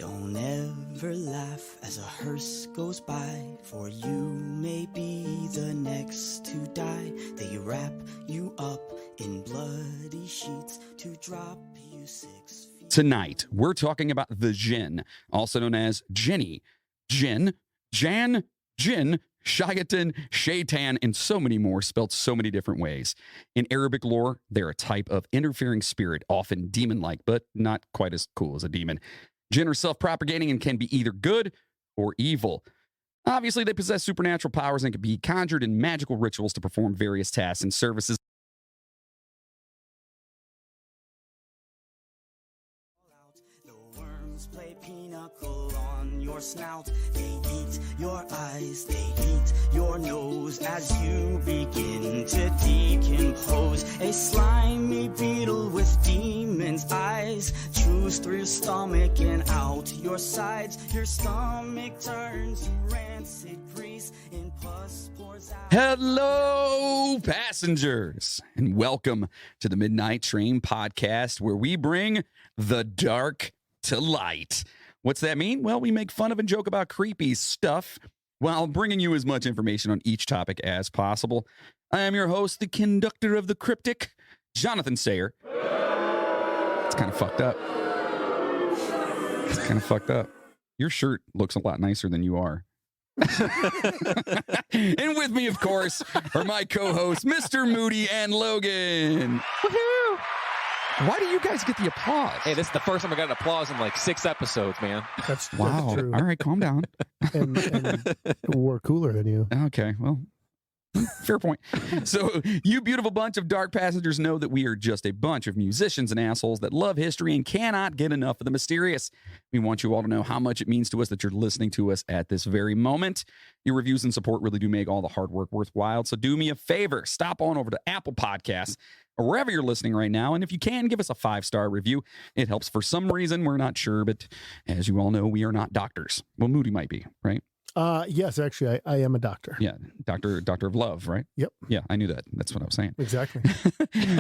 Don't ever laugh as a hearse goes by, for you may be the next to die. They wrap you up in bloody sheets to drop you 6 feet. Tonight, we're talking about the Jinn, also known as genie, Jinn, Jan, Jinn, Shayatan, Shaitan, and so many more, spelled so many different ways. In Arabic lore, they're a type of interfering spirit, often demon-like, but not quite as cool as a demon. Jinn are self-propagating and can be either good or evil. Obviously, they possess supernatural powers and can be conjured in magical rituals to perform various tasks and services. The worms play pinochle on your snout. They eat your eyes, they eat your nose as you begin to decompose. A slimy beetle with demon's eyes chews through your stomach and out your sides. Your stomach turns to rancid grease and pus pours out. Hello, passengers, and welcome to the Midnight Train podcast, where we bring the dark to light. What's that mean? Well, we make fun of and joke about creepy stuff while bringing you as much information on each topic as possible. I am your host, the conductor of the cryptic, Jonathan Sayer. It's kind of fucked up. It's kind of fucked up. Your shirt looks a lot nicer than you are. And with me, of course, are my co-hosts, Mr. Moody and Logan. Woohoo! Why do you guys get the applause? Hey, this is the first time I got an applause in like 6 episodes, man. That's Wow. true. All right, calm down. And we're cooler than you. Okay, well, fair point. So, you beautiful bunch of dark passengers know that we are just a bunch of musicians and assholes that love history and cannot get enough of the mysterious. We want you all to know how much it means to us that you're listening to us at this very moment. Your reviews and support really do make all the hard work worthwhile. So do me a favor, stop on over to Apple Podcasts or wherever you're listening right now. And if you can, give us a 5-star review. It helps for some reason. We're not sure, but as you all know, we are not doctors. Well, Moody might be, right? Yes, actually, I am a doctor. Yeah, doctor of love, right? Yep. Yeah, I knew that. That's what I was saying. Exactly.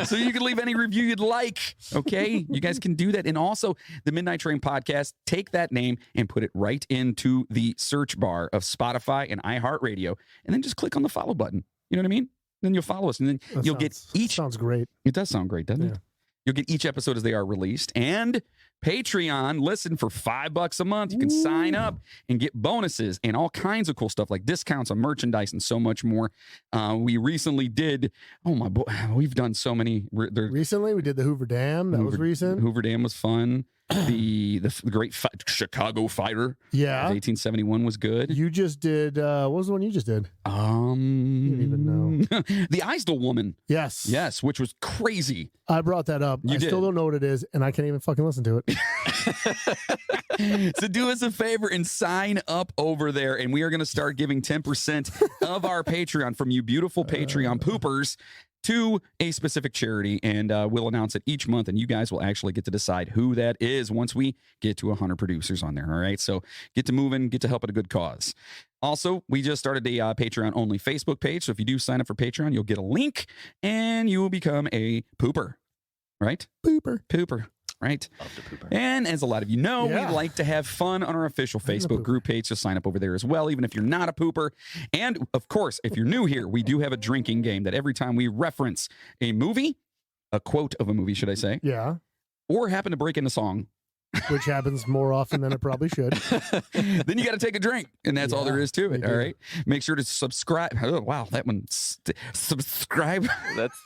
So you can leave any review you'd like, okay? You guys can do that. And also, the Midnight Train podcast, take that name and put it right into the search bar of Spotify and iHeartRadio, and then just click on the follow button. You know what I mean? Then you'll follow us, and then you'll get each... Sounds great. It does sound great, doesn't Yeah. it? You'll get each episode as they are released. And Patreon, listen, for $5 a month, you can sign up and get bonuses and all kinds of cool stuff like discounts on merchandise and so much more. We recently did, oh my boy, we've done so many. Recently, we did the Hoover Dam. That was recent. Hoover Dam was fun. The great Chicago Fighter Yeah. of 1871 was good. You just did, what was the one you just did? You didn't even know. The Isdell Woman. Yes. Yes, which was crazy. I brought that up. You I did. still don't know what it is, and I can't even fucking listen to it. So do us a favor and sign up over there, and we are going to start giving 10% of our Patreon from you beautiful Patreon poopers to a specific charity, and we'll announce it each month, and you guys will actually get to decide who that is once we get to 100 producers on there, all right? So get to moving, get to help at a good cause. Also, we just started a Patreon-only Facebook page, so if you do sign up for Patreon, you'll get a link, and you will become a pooper, right? Pooper. Right? Love the pooper. And as a lot of you know, Yeah. we like to have fun on our official I'm a Facebook pooper. group page, so sign up over there as well, even if you're not a pooper. And of course, if you're new here, we do have a drinking game that every time we reference a movie, a quote of a movie, should I say, Yeah. or happen to break in a song, Which happens more often than it probably should. then you got to take a drink, and that's all there Yeah, is to it. we All do. right. Make sure to subscribe. Oh, wow, that one. Subscribe.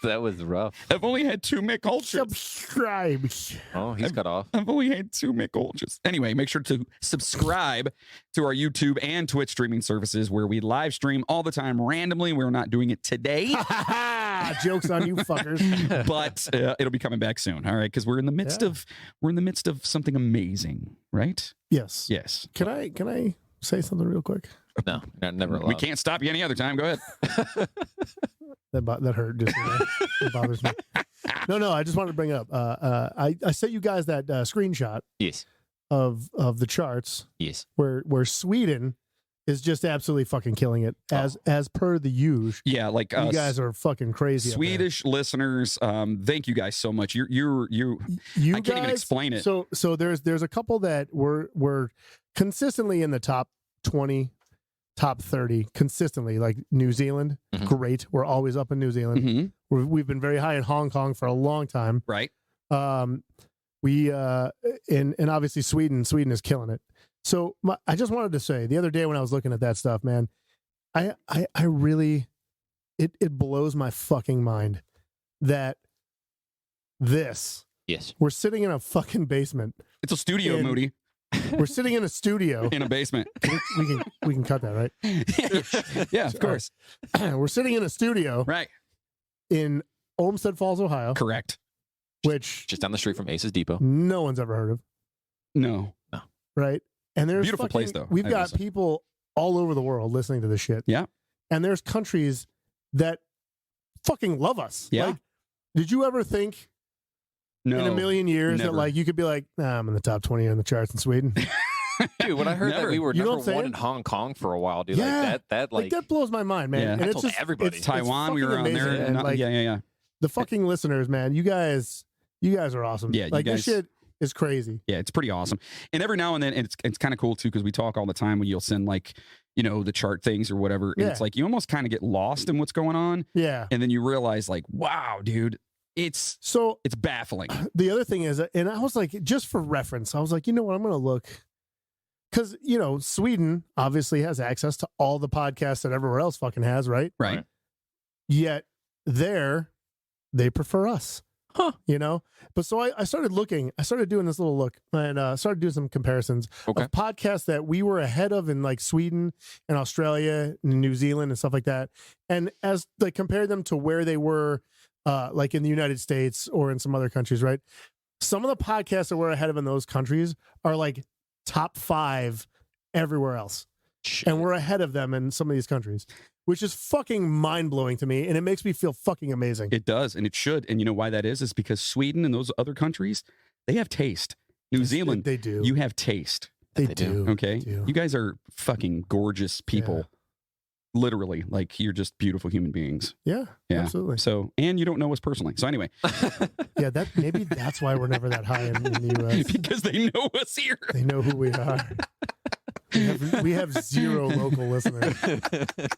That was rough. I've only had 2 McUltras. Subscribe. Oh, he's cut off. I've only had 2 McUltras. Anyway, make sure to subscribe to our YouTube and Twitch streaming services where we live stream all the time randomly. We're not doing it today, Jokes on you fuckers. but it'll be coming back soon. All right, because we're in the midst of something amazing, right? Yes. Yes. Can I say something real quick? No, never allowed. We can't stop you any other time. Go ahead. That hurt. Just it bothers me. No. I just wanted to bring up. I sent you guys that screenshot Yes. of the charts Yes. where Sweden is just absolutely fucking killing it as per the usual. Yeah, like You guys are fucking crazy. up there. Swedish listeners. Thank you guys so much. You I can't even explain it. So there's a couple that were consistently in the top 20, top 30 consistently. Like New Zealand, great. We're always up in New Zealand. Mhm. We've been very high in Hong Kong for a long time. Right. We and obviously Sweden is killing it. So I just wanted to say the other day when I was looking at that stuff, man, I really it blows my fucking mind that we're sitting in a fucking basement. It's a studio, Moody. We're sitting in a studio in a basement. we can cut that, right? Yeah, of course. We're sitting in a studio, Right, in Olmsted Falls, Ohio, correct. which Just down the street from Ace's Depot. no one's ever heard of, No, right? And there's Beautiful place, though, We've I will got say. people all over the world listening to this shit. Yeah. And there's countries that fucking love us. Yeah. Like, did you ever think no. in a million years never. that like you could be like, nah, I'm in the top 20 on the charts in Sweden? Dude, when I heard Never. that we were You know number what I'm one saying? in Hong Kong for a while, dude, Yeah. like that Like that blows my mind, man. Yeah. And I it's told just everybody. it's Taiwan, we fucking were on there. amazing, And man. Like, yeah. the fucking listeners, man. You guys are awesome. Yeah, you like guys- this shit is crazy. Yeah, it's pretty awesome. And every now and then, it's kind of cool too, because we talk all the time when you'll send like, the chart things or whatever. And Yeah. it's like you almost kind of get lost in what's going on. Yeah. And then you realize like, wow, dude, it's So baffling. the other thing is, and I was like, just for reference, I was like, you know what, I'm going to look. Because, Sweden obviously has access to all the podcasts that everywhere else fucking has, right? Right. Yet they prefer us. Huh. But so I started looking, I started doing this little look and started doing some comparisons Okay. of podcasts that we were ahead of in like Sweden and Australia and New Zealand and stuff like that. And as they compared them to where they were like in the United States or in some other countries, right? Some of the podcasts that we're ahead of in those countries are like top 5 everywhere else. And we're ahead of them in some of these countries, which is fucking mind-blowing to me. And it makes me feel fucking amazing. It does, and it should. And you know why that is? It's because Sweden and those other countries, they have taste. New Zealand, They do. you have taste. They They do. do. Okay. They do. You guys are fucking gorgeous people. Literally, like you're just beautiful human beings. Yeah, Yeah. absolutely. So, and you don't know us personally. So anyway, Yeah, maybe that's why we're never that high in the U.S. because they know us here. They know who we are. We have 0 local listeners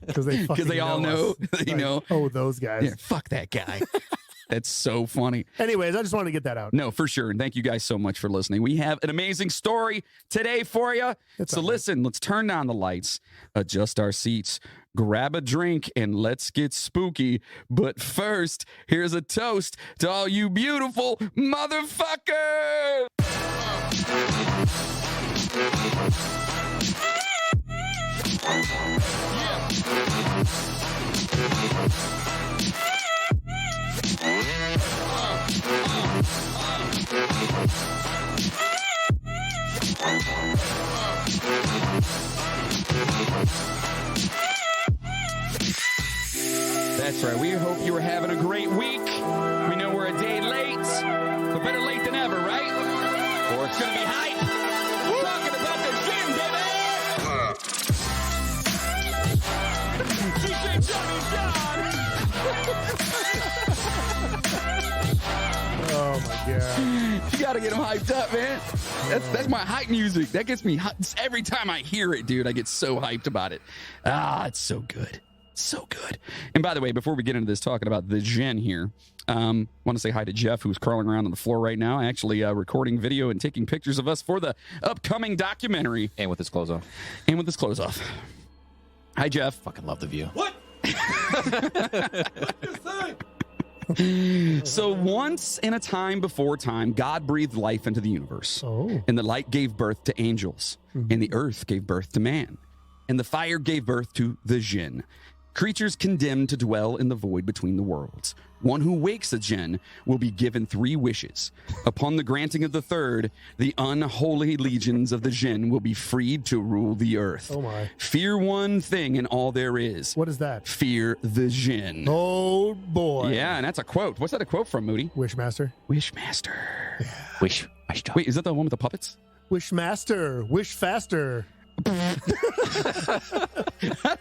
because Because they all know. us. They Like, know. Oh, those guys. Yeah, fuck that guy. That's so funny. Anyways, I just wanted to get that out. No, for sure. And thank you guys so much for listening. We have an amazing story today for you. It's So all right. listen, let's turn down the lights, adjust our seats, grab a drink, and let's get spooky. But first, here's a toast to all you beautiful motherfuckers. That's right. We hope you were having a great week. We know we're a day late, but better late than ever, right? Or it's going to be hype. We're talking about the Jinn, baby. DJ Johnny John. Oh my god. You got to get them hyped up, man. That's my hype music. That gets me hyped. Every time I hear it, dude, I get so hyped about it. Ah, it's so good. So good. And by the way, before we get into this talking about the Jinn here, want to say hi to Jeff, who's crawling around on the floor right now, actually recording video and taking pictures of us for the upcoming documentary. And with his clothes on. And with his clothes off. Hi, Jeff. Fucking love the view. So once in a time before time, God breathed life into the universe. Oh. And the light gave birth to angels. And the earth gave birth to man. And the fire gave birth to the Jinn. Creatures condemned to dwell in the void between the worlds. One who wakes a Jinn will be given 3 wishes. Upon the granting of the 3rd, the unholy legions of the Jinn will be freed to rule the earth. Oh my. Fear one thing and all there is. What is that? Fear the Jinn. Oh boy. Yeah, and that's a quote. What's that a quote from, Moody? Wishmaster. Wishmaster. Wish. Wait, is that the one with the puppets? Wishmaster. Wish faster. I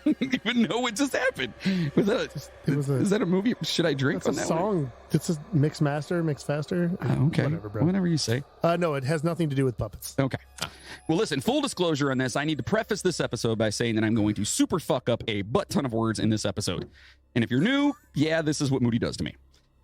don't even know what just happened. Is that a movie? Should I drink on That's a that song. It's a mix faster. Okay. Whatever, bro. Whatever you say. No, it has nothing to do with puppets. Okay. Well, listen, full disclosure on this. I need to preface this episode by saying that I'm going to super fuck up a butt ton of words in this episode. And if you're new, yeah, this is what Moody does to me.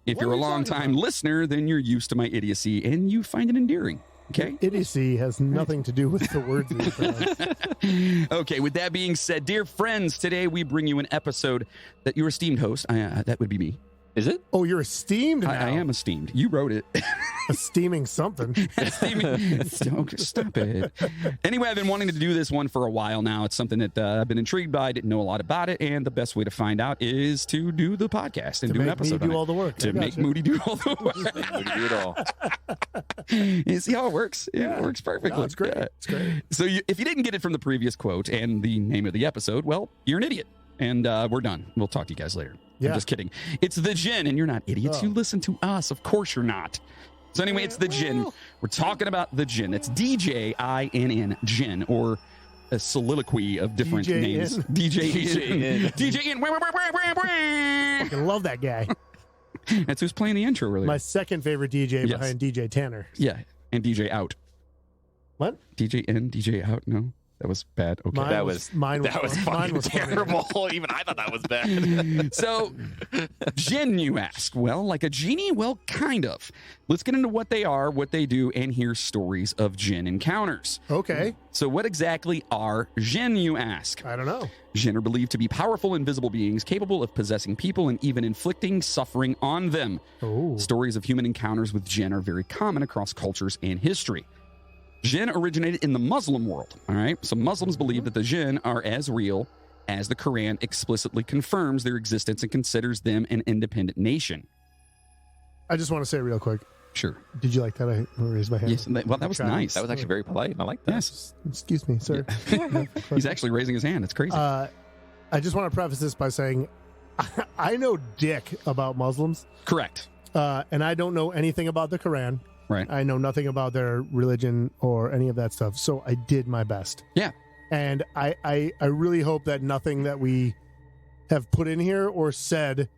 If What you're are a you long talking time about? listener, then you're used to my idiocy and you find it endearing. Okay. Idiocy has nothing to do with the words that you pronounce. Okay, with that being said, dear friends, today we bring you an episode that your esteemed host, that would be me. Is it? Oh, you're esteemed now. I am esteemed. You wrote it. Esteeming something. Okay, stop it. Anyway, I've been wanting to do this one for a while now. It's something that I've been intrigued by. I didn't know a lot about it, and the best way to find out is to do the podcast and To do an make me episode do on it. all the work. To I make gotcha. Moody do all the work. We can do it all. You see how it works? It works perfectly. No, it's great. Yeah. It's great. So if you didn't get it from the previous quote and the name of the episode, well, you're an idiot. And we're done. We'll talk to you guys later. Yeah. I'm just kidding. It's the Jinn, and you're not idiots. Oh. You listen to us. Of course you're not. So anyway, it's the Jinn. We're talking about the Jinn. It's DJINN, Jinn, or a soliloquy of different DJ names. in. DJ in. I love that guy. That's who's playing the intro earlier. My second favorite DJ Yes. behind DJ Tanner. Yeah, and DJ out. What? DJ in, DJ out. No, that was bad. Okay. Mine mine that was mine fucking funny. terrible. Even I thought that was bad. So, Jinn, you ask? Well, like a genie? Well, kind of. Let's get into what they are, what they do, and hear stories of Jinn encounters. Okay. So, what exactly are Jinn, you ask? I don't know. Jinn are believed to be powerful, invisible beings capable of possessing people and even inflicting suffering on them. Oh. Stories of human encounters with Jinn are very common across cultures and history. Jinn originated in the Muslim world, all right? So Muslims believe that the Jinn are as real as the Quran explicitly confirms their existence and considers them an independent nation. I just want to say real quick. Sure. Did you like that? I raised my hand. Yes, that was Try. nice. That was actually very polite. I like that. Yes. Excuse me, sir. He's actually raising his hand. It's crazy. I just want to preface this by saying I know dick about Muslims, Correct. and I don't know anything about the Quran. Right. I know nothing about their religion or any of that stuff. So I did my best. Yeah. And I really hope that nothing that we have put in here or said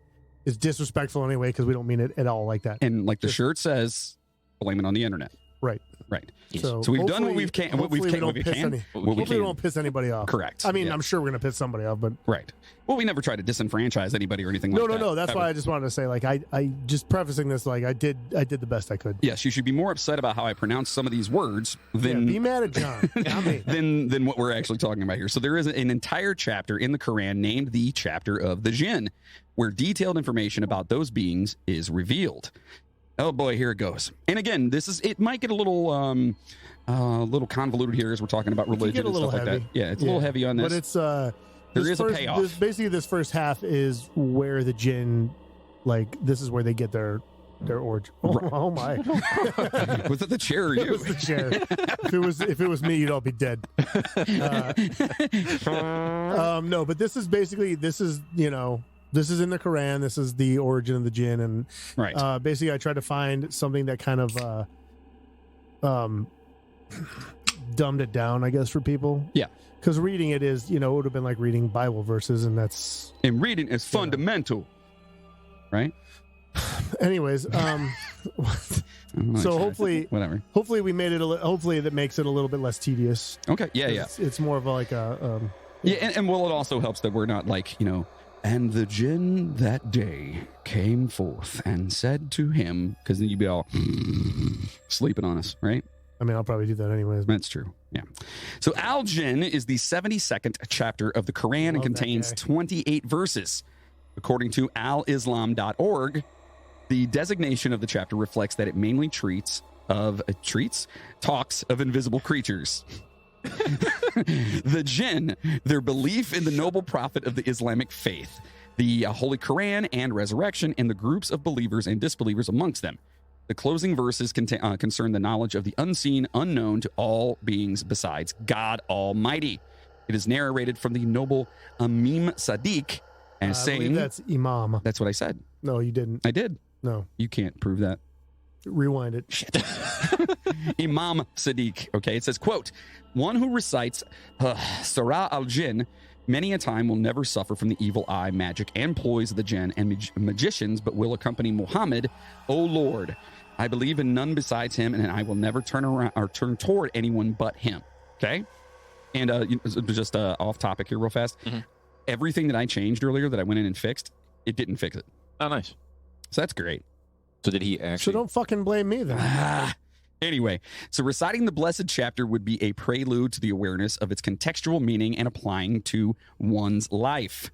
is disrespectful anyway, because we don't mean it at all like that. And like the shirt says, blame it on the internet. Right. Right. So we've done what hopefully- we've can. What hopefully we've we can. don't What we piss can. any- What we Hopefully we can. don't piss anybody off. Correct. I mean, Yeah. I'm sure we're going to piss somebody off, but Right. Well, we never try to disenfranchise anybody or anything no, like that. no. That's That why would- I just wanted to say, like, I just prefacing this, like, I did the best I could. Yes, you should be more upset about how I pronounce some of these words Yeah, than be mad at John, not me. than what we're actually talking about here. So there is an entire chapter in the Quran named the chapter of the Jinn, where detailed information about those beings is revealed. Oh boy, here it goes. And again, it might get a little convoluted here as we're talking about religion get a and little stuff like heavy. that. Yeah, it's a little heavy on this. But it's There is a payoff. Basically, this first half is where the Jinn, like, this is where they get their origin. Oh my! Was it the chair or It you? was the chair. If it was me, you'd all be dead. No, but this is basically this is in the Quran. This is the origin of the Jinn, and Right. basically, I tried to find something that kind of dumbed it down, I guess, for people. Yeah. Because reading it is, it would have been like reading Bible verses, and that's. And reading is fundamental. Right? Anyways, I don't know, so actually. Whatever. hopefully we made it. Hopefully that makes it a little bit less tedious. Okay. Yeah, yeah. It's more of like a. Yeah, and well, it also helps that we're not like, and the Jinn that day came forth and said to him, because then you'd be all sleeping on us, right? I mean, I'll probably do that anyways. That's true. Yeah. So Al-Jinn is the 72nd chapter of the Quran and Love that contains guy. 28 verses. According to alislam.org, the designation of the chapter reflects that it mainly talks of invisible creatures. The Jinn, their belief in the noble prophet of the Islamic faith, the Holy Quran and resurrection, and the groups of believers and disbelievers amongst them. The closing verses concern the knowledge of the unseen, unknown to all beings besides God Almighty. It is narrated from the noble Imam Sadiq as I believe saying, that's Imam. that's what I said. No, you didn't. I did. No. You can't prove that. Rewind it. Imam Sadiq. Okay, it says, quote, one who recites Surah al-Jinn many a time will never suffer from the evil eye, magic, and ploys of the jinn and magicians, but will accompany Muhammad. O Lord, I believe in none besides him, and I will never turn around or turn toward anyone but him. Okay? And just off topic here real fast. Mm-hmm. Everything that I changed earlier that I went in and fixed, it didn't fix it. Oh, nice. So that's great. So did he So actually? don't fucking blame me then. Anyway, so reciting the blessed chapter would be a prelude to the awareness of its contextual meaning and applying to one's life.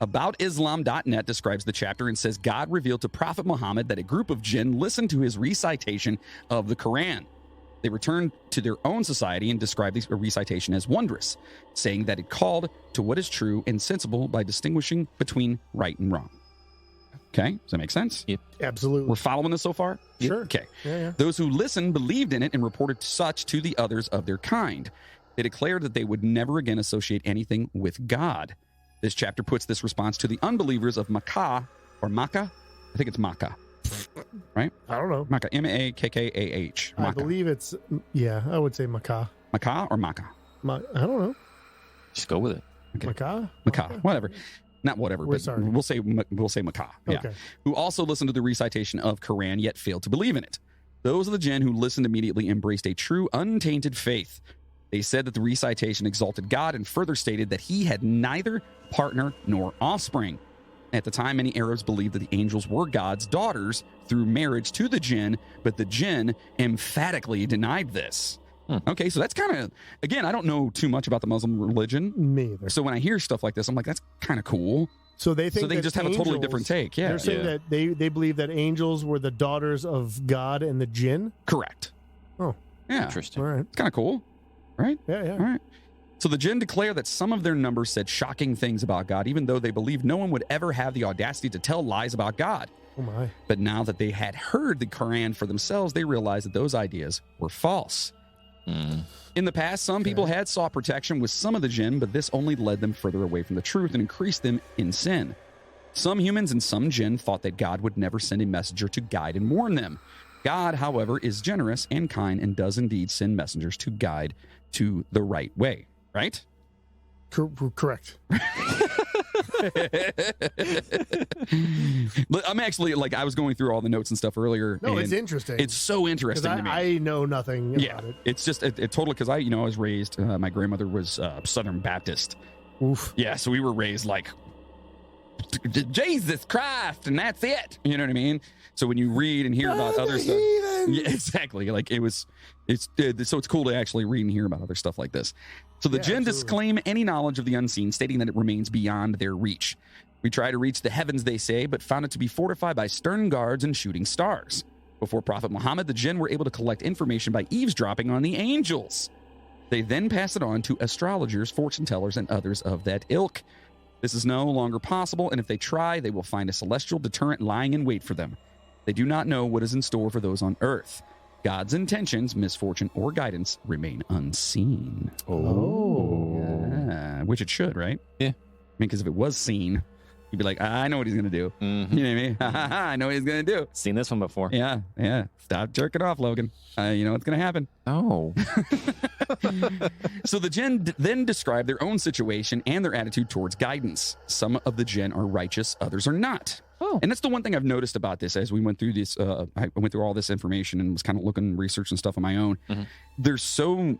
AboutIslam.net describes the chapter and says God revealed to Prophet Muhammad that a group of jinn listened to his recitation of the Quran. They returned to their own society and described the recitation as wondrous, saying that it called to what is true and sensible by distinguishing between right and wrong. Okay, does that make sense? Yep. Absolutely. We're following this so far? Sure. Okay. Yeah. Those who listened believed in it and reported such to the others of their kind. They declared that they would never again associate anything with God. This chapter puts this response to the unbelievers of Makkah, or Makkah? I think it's Makkah, right? I don't know. Makkah, M-A-K-K-A-H. I Makkah. believe it's, I would say Makkah. Makkah or Makkah? I don't know. Just go with it. Okay. Makkah? Makkah, whatever. Not whatever, We're but sorry. we'll say Makkah. Yeah. Okay. Who also listened to the recitation of Quran yet failed to believe in it. Those are the jinn who listened immediately embraced a true untainted faith. They said that the recitation exalted God and further stated that he had neither partner nor offspring. At the time, many Arabs believed that the angels were God's daughters through marriage to the jinn, but the jinn emphatically denied this. Okay, so that's kind of, again, I don't know too much about the Muslim religion. Me either. So when I hear stuff like this, I'm like, that's kind of cool. So they think So they that just have a totally angels- different take. Yeah. They're saying Yeah. that they believe that angels were the daughters of God and the jinn. Correct. Oh. Yeah. Interesting. All right. It's kind of cool, right? Yeah. All right. So the jinn declare that some of their numbers said shocking things about God, even though they believed no one would ever have the audacity to tell lies about God. Oh my. But now that they had heard the Quran for themselves, they realized that those ideas were false. In the past, some people had sought protection with some of the jinn, but this only led them further away from the truth and increased them in sin. Some humans and some jinn thought that God would never send a messenger to guide and warn them. God, however, is generous and kind and does indeed send messengers to guide to the right way, right? Correct. I'm actually, like, I was going through all the notes and stuff earlier. No, and it's interesting. It's so interesting to me. I know nothing about Yeah, it. it's just it totally, because I was raised, my grandmother was Southern Baptist. Oof. Yeah, so we were raised like Jesus Christ, and that's it. You know what I mean? So when you read and hear about other stuff, yeah, exactly. Like so it's cool to actually read and hear about other stuff like this. So the Yeah, jinn absolutely. disclaim any knowledge of the unseen, stating that it remains beyond their reach. We try to reach the heavens, they say, but found it to be fortified by stern guards and shooting stars. Before Prophet Muhammad, the jinn were able to collect information by eavesdropping on the angels. They then pass it on to astrologers, fortune tellers, and others of that ilk. This is no longer possible, and if they try, they will find a celestial deterrent lying in wait for them. They do not know what is in store for those on earth. God's intentions, misfortune, or guidance remain unseen. Yeah, which it should, right? Yeah. I mean, because if it was seen, you'd be like, I know what he's going to do. Mm-hmm. You know what I mean? I know what he's going to do. Seen this one before. Yeah. Stop jerking off, Logan. You know what's going to happen. Oh. So the jinn then describe their own situation and their attitude towards guidance. Some of the jinn are righteous, others are not. Oh. And that's the one thing I've noticed about this as we went through this. I went through all this information and was kind of looking, research and stuff on my own. Mm-hmm.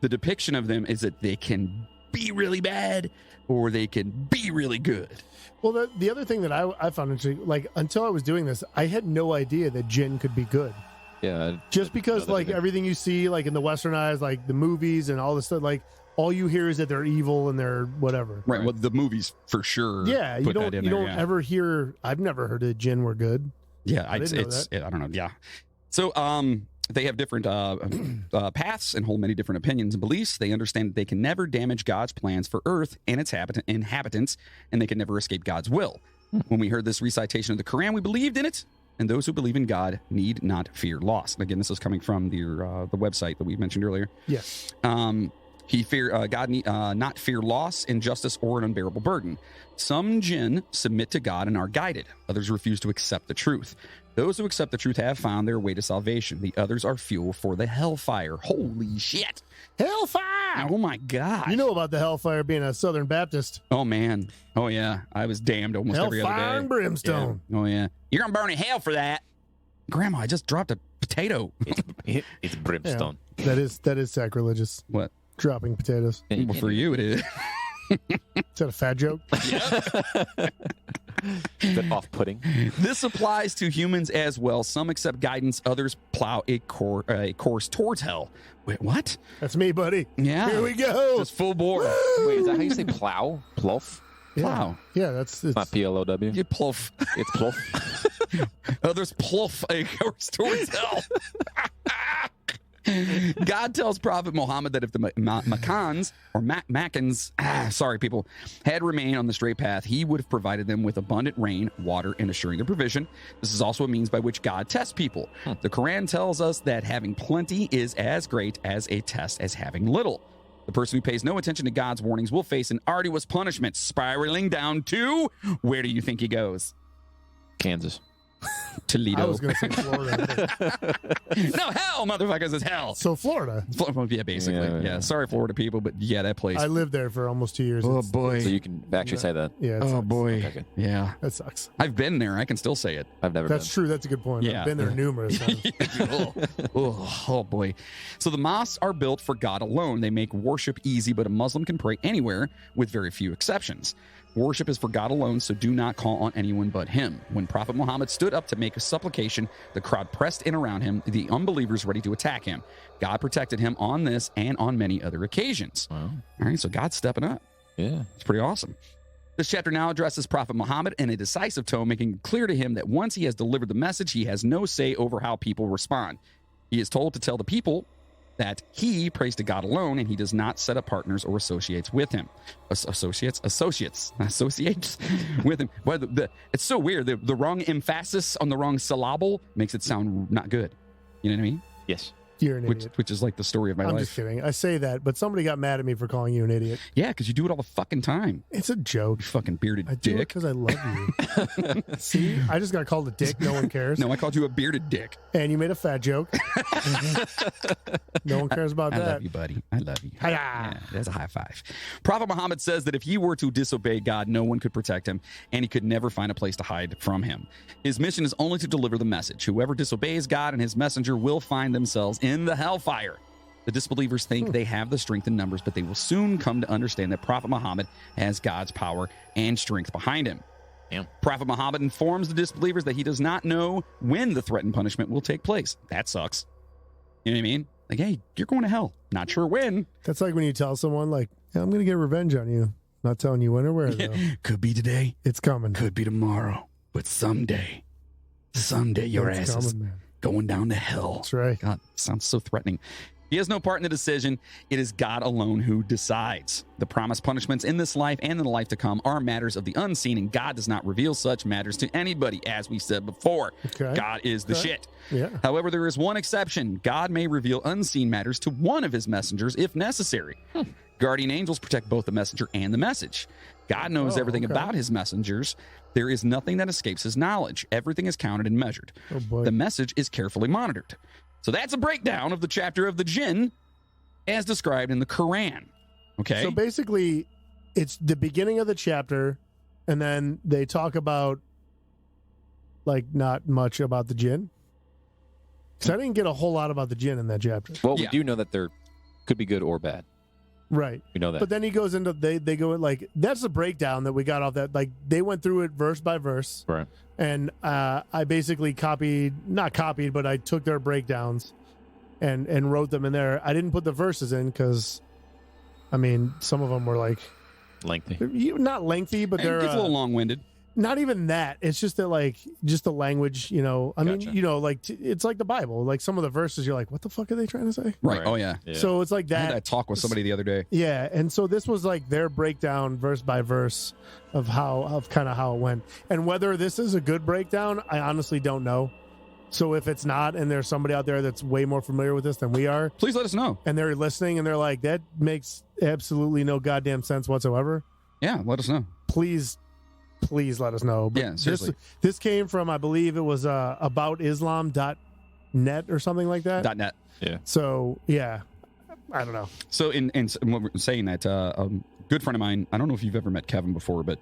The depiction of them is that they can be really bad or they can be really good. Well, the other thing that I found interesting, like until I was doing this, I had no idea that Jinn could be good. Yeah. Just because, No, like they're- everything you see, like in the westernized, like the movies and all this stuff, like all you hear is that they're evil and they're whatever. Right. Well, the movies for sure. Yeah, you put don't that in you there, don't yeah. ever hear. I've never heard that Jinn were good. Yeah, I didn't know I don't know. Yeah. So they have different paths and hold many different opinions and beliefs. They understand that they can never damage God's plans for Earth and its inhabitants, and they can never escape God's will. When we heard this recitation of the Quran, we believed in it, and those who believe in God need not fear loss. And again, this is coming from the website that we mentioned earlier. Yes. God need not fear loss, injustice, or an unbearable burden. Some jinn submit to God and are guided. Others refuse to accept the truth. Those who accept the truth have found their way to salvation. The others are fuel for the hellfire. Holy shit. Hellfire! Oh my God. You know about the hellfire being a Southern Baptist. Oh man. Oh yeah. I was damned almost every other day. Hellfire and brimstone. Yeah. Oh yeah. You're going to burn in hell for that. Grandma, I just dropped a potato. It's brimstone. That is sacrilegious. What? Dropping potatoes. Well, for you it is. Is that a fat joke? Bit off-putting. This applies to humans as well. Some accept guidance, others plow a course towards hell. Wait, what? That's me, buddy. Yeah. Here we go. Just full bore. Wait, is that how you say plow? Plough? Plow. Yeah, that's Not P-L-O-W? You pluff. It's plough. Others pluff a course towards hell. God tells Prophet Muhammad that if the Makkans or Makkans, sorry people, had remained on the straight path, he would have provided them with abundant rain, water, and assuring their provision. This is also a means by which God tests people. The Quran tells us that having plenty is as great as a test as having little. The person who pays no attention to God's warnings will face an arduous punishment, spiraling down to, where do you think he goes? Kansas. Toledo. I was going to say Florida. No, hell, motherfuckers, it's hell. So Florida. Yeah, basically. Yeah. Sorry, Florida people, but yeah, that place. I lived there for almost 2 years. Oh, It's- boy. So you can actually say that. Yeah. it Oh, sucks. boy. Okay, good. Yeah. That sucks. I've been there. I can still say it. I've never That's been. true. That's a good point. Yeah. I've been there numerous times. Oh, boy. So the mosques are built for God alone. They make worship easy, but a Muslim can pray anywhere with very few exceptions. Worship is for God alone, so do not call on anyone but him. When Prophet Muhammad stood up to make a supplication, the crowd pressed in around him, the unbelievers ready to attack him. God protected him on this and on many other occasions. Wow. All right, so God's stepping up. Yeah. It's pretty awesome. This chapter now addresses Prophet Muhammad in a decisive tone, making it clear to him that once he has delivered the message, he has no say over how people respond. He is told to tell the people that he prays to God alone and he does not set up partners or associates with him. Associates with him. Well, it's so weird. The wrong emphasis on the wrong syllable makes it sound not good. You know what I mean? Yes. You're an idiot. Which is like the story of my I'm life. just kidding. I say that, but somebody got mad at me for calling you an idiot. Yeah, because you do it all the fucking time. It's a joke. You fucking bearded I do it dick. because I love you. See, I just got called a dick. No one cares. No, I called you a bearded dick. And you made a fat joke. No one cares about I that. love you, buddy. I love you. Hi-ya. Yeah, that's a high five. Prophet Muhammad says that if he were to disobey God, no one could protect him, and he could never find a place to hide from him. His mission is only to deliver the message. Whoever disobeys God and his messenger will find themselves in the hellfire. The disbelievers think they have the strength in numbers, but they will soon come to understand that Prophet Muhammad has God's power and strength behind him. Damn. Prophet Muhammad informs the disbelievers that he does not know when the threatened punishment will take place. That sucks. You know what I mean? Like, hey, you're going to hell. Not sure when. That's like when you tell someone, like, yeah, I'm going to get revenge on you. Not telling you when or where, though. Could be today. It's coming. Could be tomorrow. But someday your It's ass is coming, man. going down to hell. That's right. God, sounds so threatening. He has no part in the decision. It is God alone who decides. The promised punishments in this life and in the life to come are matters of the unseen, and God does not reveal such matters to anybody, as we said before. Okay. God is the Okay. shit. Yeah. However, there is one exception. God may reveal unseen matters to one of his messengers if necessary. Guardian angels protect both the messenger and the message. God knows Oh, everything okay. about his messengers. There is nothing that escapes his knowledge. Everything is counted and measured. Oh, boy. The message is carefully monitored. So that's a breakdown of the chapter of the Jinn as described in the Quran. Okay? So basically, it's the beginning of the chapter, and then they talk about, like, not much about the Jinn. Because I didn't get a whole lot about the Jinn in that chapter. Well, Yeah. we do know that there could be good or bad. Right. We know that. But then he goes into, they go, like, that's the breakdown that we got off that. Like, they went through it verse by verse. Right. And I basically not copied, but I took their breakdowns and wrote them in there. I didn't put the verses in because, I mean, some of them were like, Lengthy. not lengthy, but It they're gets a little long-winded. not even that. It's just that, like, just the language, you know. I mean, Gotcha. you know, like, it's like the Bible. Like, some of the verses, you're like, what the fuck are they trying to say? Right. Right. Oh, yeah. Yeah. So it's like I had that. that talk with somebody the other day. Yeah, and so this was like their breakdown, verse by verse, of kind of how it went, and whether this is a good breakdown, I honestly don't know. So if it's not, and there's somebody out there that's way more familiar with this than we are, Please let us know. and they're listening, and they're like, that makes absolutely no goddamn sense whatsoever, Yeah, let us know. please please let us know. But Yeah, seriously. This came from, I believe it was aboutislam.net or something like that. .net. Yeah. So, yeah, I don't know. So in saying that, a good friend of mine, I don't know if you've ever met Kevin before, but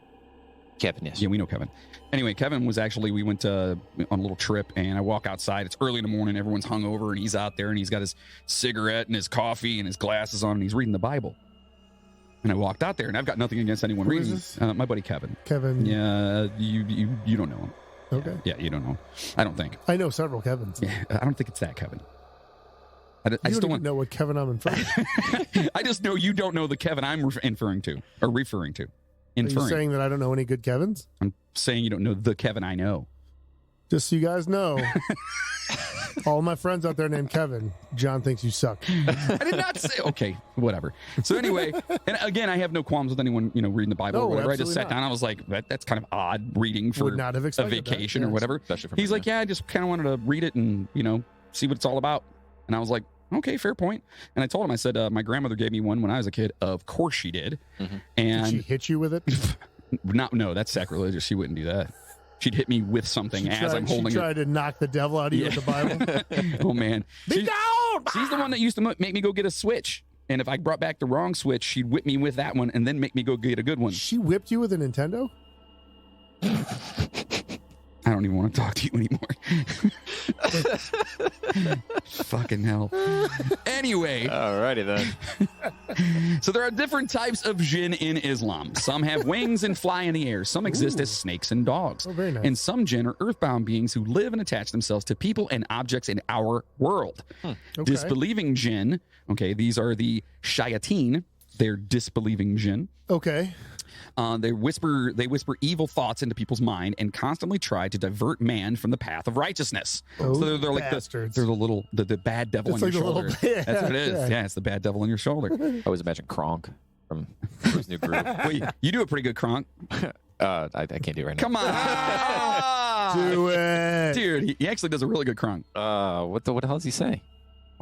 Kevin, yes. yeah, we know Kevin. Anyway, Kevin was actually, we went on a little trip, and I walk outside. It's early in the morning. Everyone's hungover, and he's out there, and he's got his cigarette and his coffee and his glasses on, and he's reading the Bible. And I walked out there, and I've got nothing against anyone Who reading. is My buddy Kevin. Kevin. Yeah, you don't know him. Okay. Yeah, you don't know him. I don't think. I know several Kevins. Yeah, I don't think it's that Kevin. I You just don't don't even know what Kevin I'm in front of. I just know you don't know the Kevin I'm referring to. Are you saying that I don't know any good Kevins? I'm saying you don't know the Kevin I know. Just so you guys know, all my friends out there named Kevin, John thinks you suck. I did not say. Okay, whatever. So anyway, and again, I have no qualms with anyone, reading the Bible No, or whatever. I just absolutely sat not. down. I was like, that's kind of odd reading for Would not have a expected that, vacation or yes. whatever. Especially from He's like, yeah, I just kind of wanted to read it and see what it's all about. And I was like, okay, fair point. And I told him, I said, my grandmother gave me one when I was a kid. Of course she did. Mm-hmm. And Did she hit you with it? no, that's sacrilegious. She wouldn't do that. She'd hit me with something I'm holding She tried to knock the devil out of you with the Bible. it. Oh man, she's the one that used to make me go get a Switch. And if I brought back the wrong Switch, she'd whip me with that one and then make me go get a good one. She whipped you with a Nintendo? I don't even want to talk to you anymore. Fucking hell. Anyway, Alrighty then. so there are different types of jinn in Islam. Some have wings and fly in the air. Some exist as snakes and dogs. Oh, very nice. And some jinn are earthbound beings who live and attach themselves to people and objects in our world. Okay. Disbelieving jinn, okay, these are the shayateen. They're disbelieving jinn. Okay. They whisper evil thoughts into people's mind and constantly try to divert man from the path of righteousness. Oh, so they're like bastards. they're the bad devil It's on like your the little- shoulder. yeah, That's what it is. yeah. Yeah, it's the bad devil on your shoulder. I always imagine Kronk from his new group. Well, you do a pretty good Kronk. I can't do it right now. Come on, Do it. dude. He actually does a really good Kronk. What the hell does he say?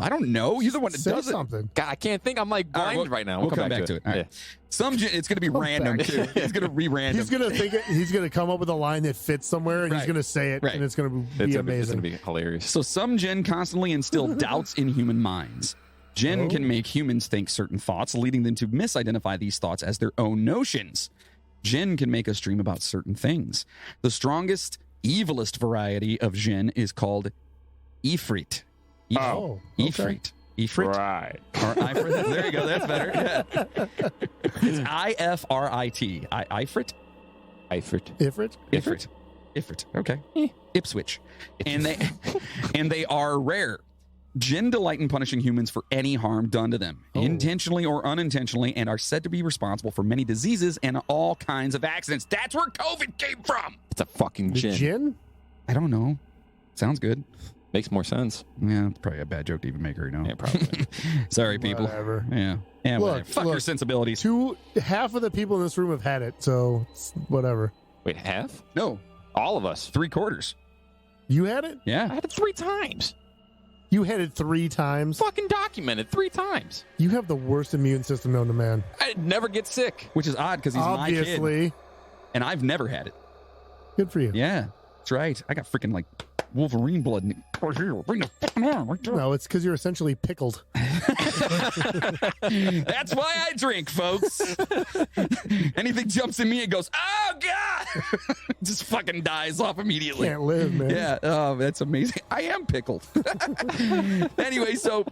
I don't know. You're the one that Say does it. something. God, I can't think. I'm like All right, blind well, right now. We'll come back to it. All right. Yeah. Some jinn, it's going to be random back. too. It's going to be random. He's gonna think it, he's gonna come up with a line that fits somewhere, and he's Right. gonna say it, Right. and it's gonna be It's amazing. gonna be hilarious. So some jinn constantly instill doubts in human minds. Jinn Oh. can make humans think certain thoughts, leading them to misidentify these thoughts as their own notions. Jinn can make us dream about certain things. The strongest, evilest variety of jinn is called Ifrit. Oh, okay. Ifrit. Ifrit. Right. Or Ifrit. There you go. That's better. Yeah. It's Ifrit. Ifrit. Ifrit. Ifrit. Ifrit. Okay. Ipswich. And they are rare. Jinn delight in punishing humans for any harm done to them, intentionally or unintentionally, and are said to be responsible for many diseases and all kinds of accidents. That's where COVID came from. It's a fucking The gin. gin? I don't know. Sounds good. Makes more sense. Yeah, it's probably a bad joke to even make right now. Yeah, probably. Sorry, people. Whatever. Yeah. Yeah, Look, whatever. Fuck your look. sensibilities. Half of the people in this room have had it, so it's whatever. Wait, half? No, All of us. 3/4. You had it? I Yeah. had it 3 times. You had it 3 times. Fucking documented 3 times. You have the worst immune system known to man. I never get sick. Which is odd because he's my kid. Obviously. And I've never had it. Good for you. Yeah. That's right. I got freaking like Wolverine blood. Bring the fucking arm. Right there. No, it's because you're essentially pickled. That's why I drink, folks. Anything jumps in me, it goes, oh, God. Just fucking dies off immediately. Can't live, man. Yeah, that's amazing. I am pickled. Anyway, so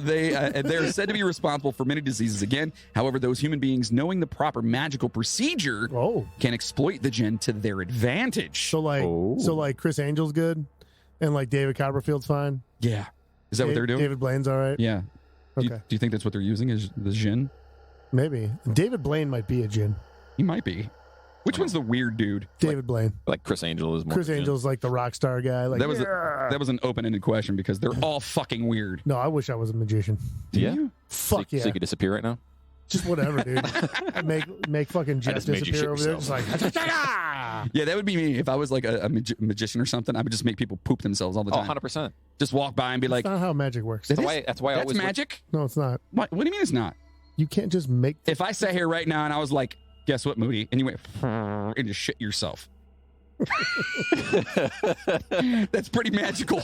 they're said to be responsible for many diseases again. However, those human beings knowing the proper magical procedure Oh. can exploit the jinn to their advantage. So like Chris Angel's good, and like David Copperfield's fine. Yeah. Is that what they're doing? David Blaine's all right. Yeah. Do Okay. you think that's what they're using is the jinn? Maybe David Blaine might be a gin. He might be. Which one's the weird dude? David Blaine. Like Chris Angel is more. Chris of a gin. Angel's like the rock star guy. Like That was "Yeah." that was an open-ended question because they're all fucking weird. No, I wish I was a magician. Yeah. Fuck So yeah. you could disappear right now? Just whatever, dude. make fucking Jeff just made you disappear shit over there. Just like Yeah, that would be me if I was like a magician or something. I would just make people poop themselves all the Oh, time. 100%. Just walk by and be like, that's not how magic works. That That's is- why, that's why I "That's always magic." No, it's not. What do you mean it's not? You can't just make. If I sat here right now and I was like, guess what, Moody? And you went and just shit yourself. That's pretty magical.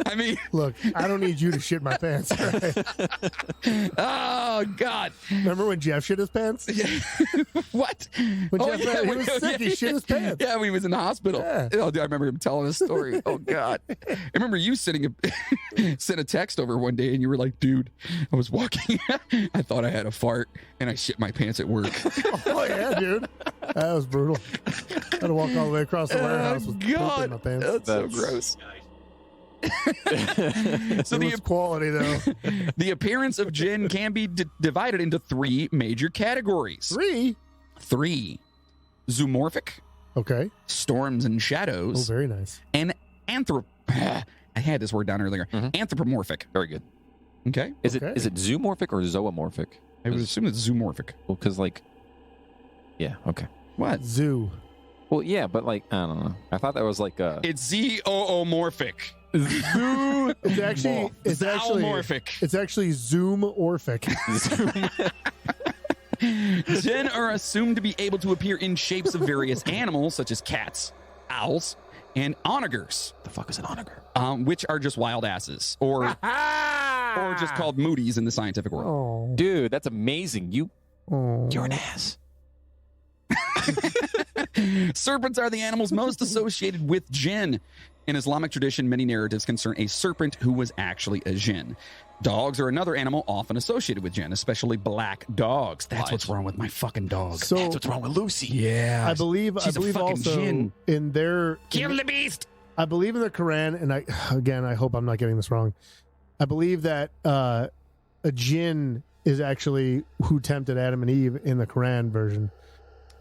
I mean, Look, I don't need you to shit my pants. Right? oh God! Remember when Jeff shit his pants? What? When Jeff he was sick, he shit his pants. Yeah, when he was in the hospital. Yeah. Oh, dude, I remember him telling this story. Oh God! I remember you sent a text over one day, and you were like, "Dude, I was walking. I thought I had a fart, and I shit my pants at work." Oh yeah, dude, that was brutal. I had to walk all the way across the warehouse with poop in my pants. That's so gross. So It was quality though. the appearance of Jinn can be divided into three major categories. Three. Zoomorphic, Okay. storms and Oh, shadows, very nice. and I had this word down earlier. Anthropomorphic. Very good. Okay. Is Okay. it zoomorphic or zoomorphic? I would assume it's zoomorphic. Well, because yeah, okay. What? Zoo. Well, yeah, but I don't know. I thought that was It's zoomorphic. It's actually zoomorphic. Jinn are assumed to be able to appear in shapes of various animals, such as cats, owls, and onagers. The fuck is an onager? Which are just wild asses, or just called Moody's in the scientific world. Oh, Dude, that's amazing. You're oh. an ass. Serpents are the animals most associated with Jinn. In Islamic tradition, many narratives concern a serpent who was actually a Jinn. Dogs are another animal often associated with Jinn, especially black dogs. That's what's wrong with my fucking dog. So That's what's wrong with Lucy. Yeah. I believe She's a fucking also Jinn. in their Kill the beast. I believe in the Quran, and I hope I'm not getting this wrong. I believe that a Jinn is actually who tempted Adam and Eve in the Quran version,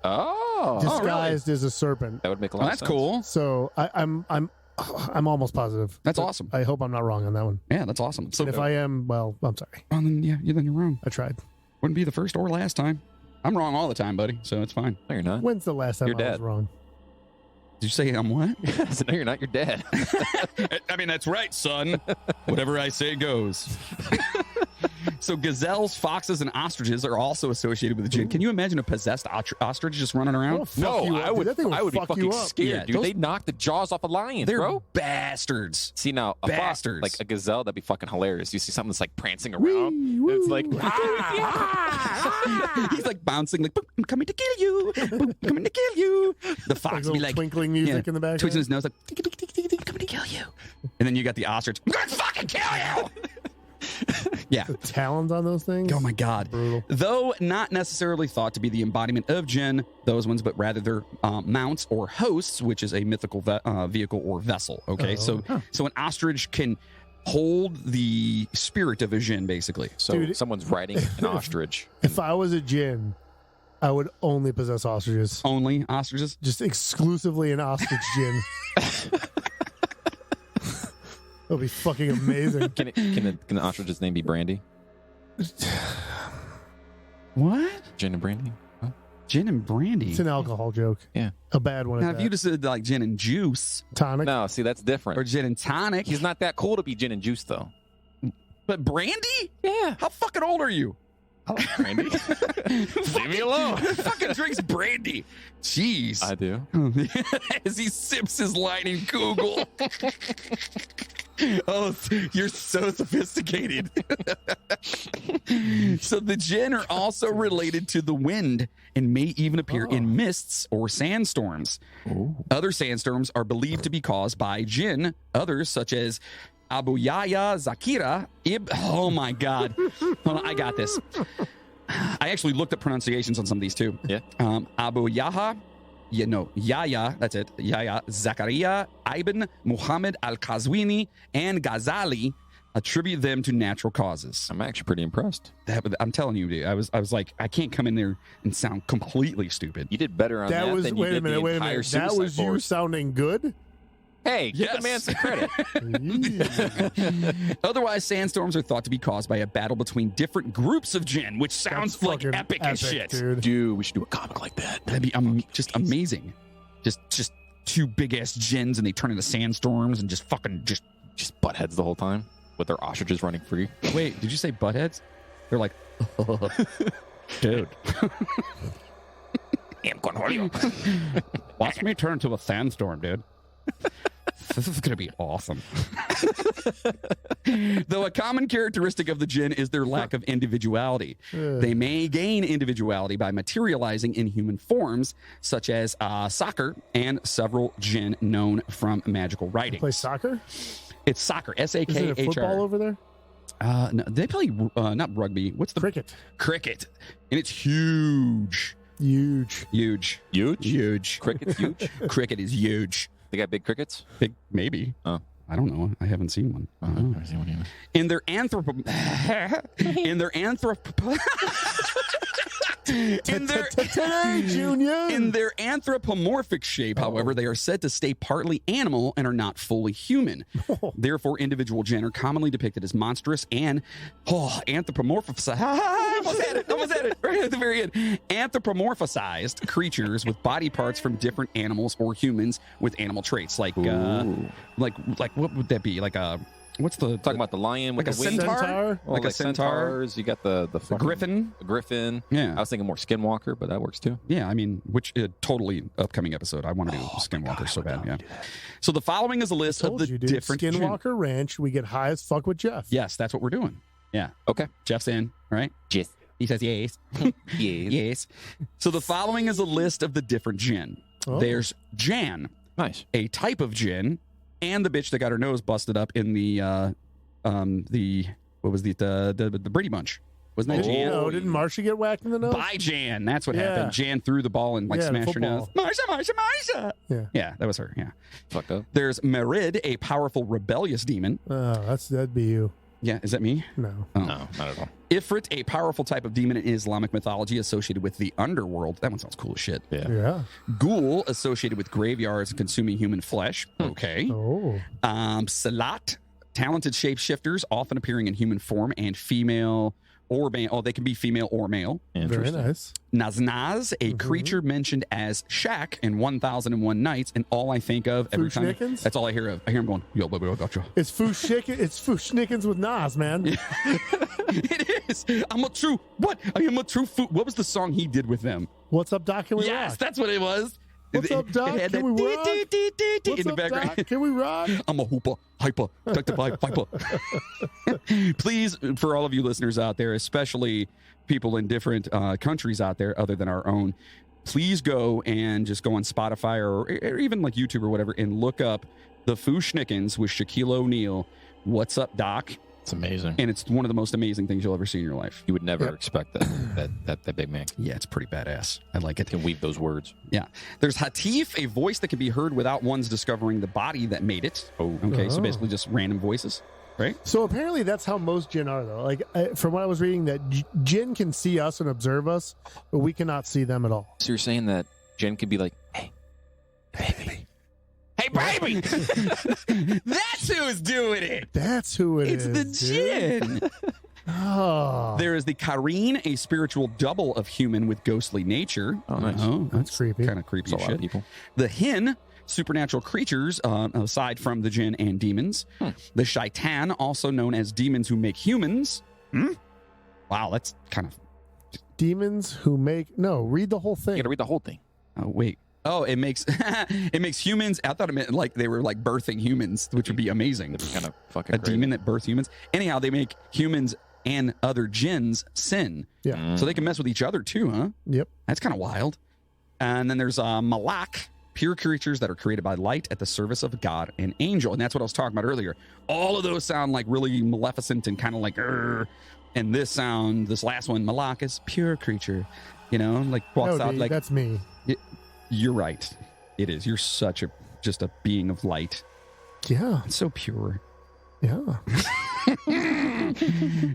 Oh, disguised as a serpent. that would make a lot Oh, of that's sense. cool. So I'm almost positive. That's But awesome. I hope I'm not wrong on that one. Yeah, that's awesome. So And if I am, well, I'm sorry. then you're wrong. I tried. Wouldn't be the first or last time. I'm wrong all the time, buddy. So it's fine. No, you're not. When's the last time You're I was dead. wrong? Did you say I'm what? So, no, you're not. You're dead. I mean, that's right, son. Whatever I say goes. So gazelles, foxes, and ostriches are also associated with the Jinn. Can you imagine a possessed ostrich just running around? Oh, fuck you I up, would. dude. That thing I would be fuck fucking you up. scared, Yeah, dude. those- They knock the jaws off of lions, They're bro. bastards. See now, a fox, Bastards. like a gazelle, that'd be fucking hilarious. You see something that's like prancing around. It's like, He's like bouncing, like, "Boop, I'm coming to kill you. Boop, I'm coming to kill you. The fox Like would be little like, twinkling music in the background. twitching his nose, like, tick, tick, tick, tick, tick, I'm coming to kill you. And then you got the ostrich, I'm going to fucking kill you. Yeah. The talons on those things. Oh my God. Brutal. Though not necessarily thought to be the embodiment of Jinn, those ones, but rather they're mounts or hosts, which is a mythical vehicle or vessel. Okay. So an ostrich can hold the spirit of a Jinn, basically. so Dude. someone's riding an ostrich. If I was a Jinn, I would only possess ostriches. Only ostriches? Just exclusively an ostrich Jinn. That'll be fucking amazing. Can the ostrich's name be Brandy? What? Jinn and Brandy? Huh? Gin and brandy? It's an alcohol joke. Yeah. A bad one. Now, At if you that. just said like gin and juice Tonic. No, see, that's different. or gin and tonic, He's not that cool to be gin and juice, though. but brandy? Yeah. How fucking old are you? I like brandy. Leave me alone. Who fucking drinks brandy? Jeez. I do. As he sips his lightning kugel. Oh, you're so sophisticated. So the Jinn are also related to the wind and may even appear in mists or sandstorms. Other sandstorms are believed to be caused by Jinn. Others, such as Abu Yahya Zakira oh my God. Hold on, I got this. I actually looked at pronunciations on some of these too. Yeah. Abu Yahya, Yahya, that's it. Yahya Zakaria, Ibn Muhammad al-Qazwini, and Ghazali attribute them to natural causes. I'm actually pretty impressed. I'm telling you, dude, I was like, I can't come in there and sound completely stupid. You did better on that, That was than you wait a did minute. the Wait a entire minute. That Suicide was you Force. sounding good. Hey, give Yes. the man some credit. Otherwise, sandstorms are thought to be caused by a battle between different groups of Jinn, which sounds That's like fucking epic as shit. dude. Dude, we should do a comic like that. That'd be just amazing. Just two big ass Jinns and they turn into sandstorms and just fucking Just butt heads the whole time with their ostriches running free. Wait, did you say buttheads? They're like, Dude, Damn Cornholio. watch me turn to a sandstorm, dude. This is going to be awesome. Though a common characteristic of the Jinn is their lack of individuality. They may gain individuality by materializing in human forms, such as soccer and several Jinn known from magical writings. Play soccer? It's soccer, S-A-K-H-R. Is it a football over there? No, they play not rugby. What's the Cricket. Cricket, and it's huge. Huge. Huge? Cricket's huge? Cricket is huge. They got big crickets? Big, maybe. Oh. I don't know. I haven't seen one. I don't know. Never seen one either. In their in their anthropomorphic shape, however, they are said to stay partly animal and are not fully human. Therefore, individual Jinn are commonly depicted as monstrous and anthropomorphized. Almost had it right at the very end. Anthropomorphized creatures with body parts from different animals or humans with animal traits, like what would that be? Like a what's the Talking about the lion with like a the wings? centaur? Well, Like a centaur? centaurs. You got the fucking- griffin? The griffin. Yeah. I was thinking more skinwalker, but that works too. Yeah, I mean, which totally upcoming episode. I want to do Skinwalker so bad. Yeah. So the following is a list of Told the you, dude. different Skinwalker Ranch. We get high as fuck with Jeff. Yes, that's what we're doing. Yeah. Okay. Jeff's in, right? Yes. He says yes. Yes. So the following is a list of the different Jinn. Oh. There's Jan, Nice. a type of Jinn, and the bitch that got her nose busted up in the what was the Brady Bunch? Wasn't that Jan? No, didn't Marsha get whacked in the nose? By Jan. That's what Yeah. happened. Jan threw the ball and Yeah, smashed her nose. football. Marsha. Yeah. Yeah, that was her. Yeah. Fucked up. There's Merid, a powerful rebellious demon. Oh, that'd be you. Yeah, is that me? No. Oh. No, not at all. Ifrit, a powerful type of demon in Islamic mythology associated with the underworld. That one sounds cool as shit. Yeah. Yeah. Ghoul, associated with graveyards and consuming human flesh. Okay. Oh. Salat, talented shapeshifters, often appearing in human form and female or male. Oh, they can be female or male. Very Interesting. nice. Naznaz, a creature mentioned as Shaq in 1001 Nights, and all I think of every time. Fushnikins? That's all I hear of. I hear him going, yo, baby, I got you. It's Fushnikins with Nas, man. It is. I'm a true, what? I am a true food. What was the song he did with them? What's up, Doc? Can we Yes, rock? that's what it was. What's up, Doc? It had Can that we rock? What's in the up, background. Doc? Can we rock? I'm a hooper, hyper, viper. Please, for all of you listeners out there, especially people in different countries out there other than our own, please go and just go on Spotify or even like YouTube or whatever and look up the Fushnikins with Shaquille O'Neal. What's up, Doc? It's amazing. And it's one of the most amazing things you'll ever see in your life. You would never Yep. expect that big man Yeah, it's pretty badass. I like it. can weave those words. Yeah. There's Hatif, a voice that can be heard without one's discovering the body that made it. Oh. Okay, so Oh. basically just random voices, right? So apparently that's how most Jinn are, though. Like from what I was reading, that Jinn can see us and observe us, but we cannot see them at all. So you're saying that Jen could be like, hey, baby. Hey, baby! That's who's doing it! That's who It's the dude. Jinn! Oh, There is the Kareen, a spiritual double of human with ghostly nature. Oh, nice. that's creepy. Kind of creepy It's a lot of shit. people. The Hin, supernatural creatures, aside from the Jinn and demons. The Shaitan, also known as demons who make humans. Wow, that's kind of... Demons who make read the whole You thing. got to read the whole thing. Oh, wait. Oh, it makes it makes humans. I thought it meant like they were like birthing humans, which would be amazing. That'd be kind of fucking A crazy. demon that births humans. Anyhow, they make humans and other jinns sin. Yeah. So they can mess with each other too, huh? Yep. That's kind of wild. And then there's Malak, pure creatures that are created by light at the service of God and angel. And that's what I was talking about earlier. All of those sound like really maleficent and kind of like, "Urgh." And this last one, Malak, is pure creature. You know, like walks No, out dude, like, that's me. you're right. It is. You're such just a being of light. Yeah. It's so pure. Yeah.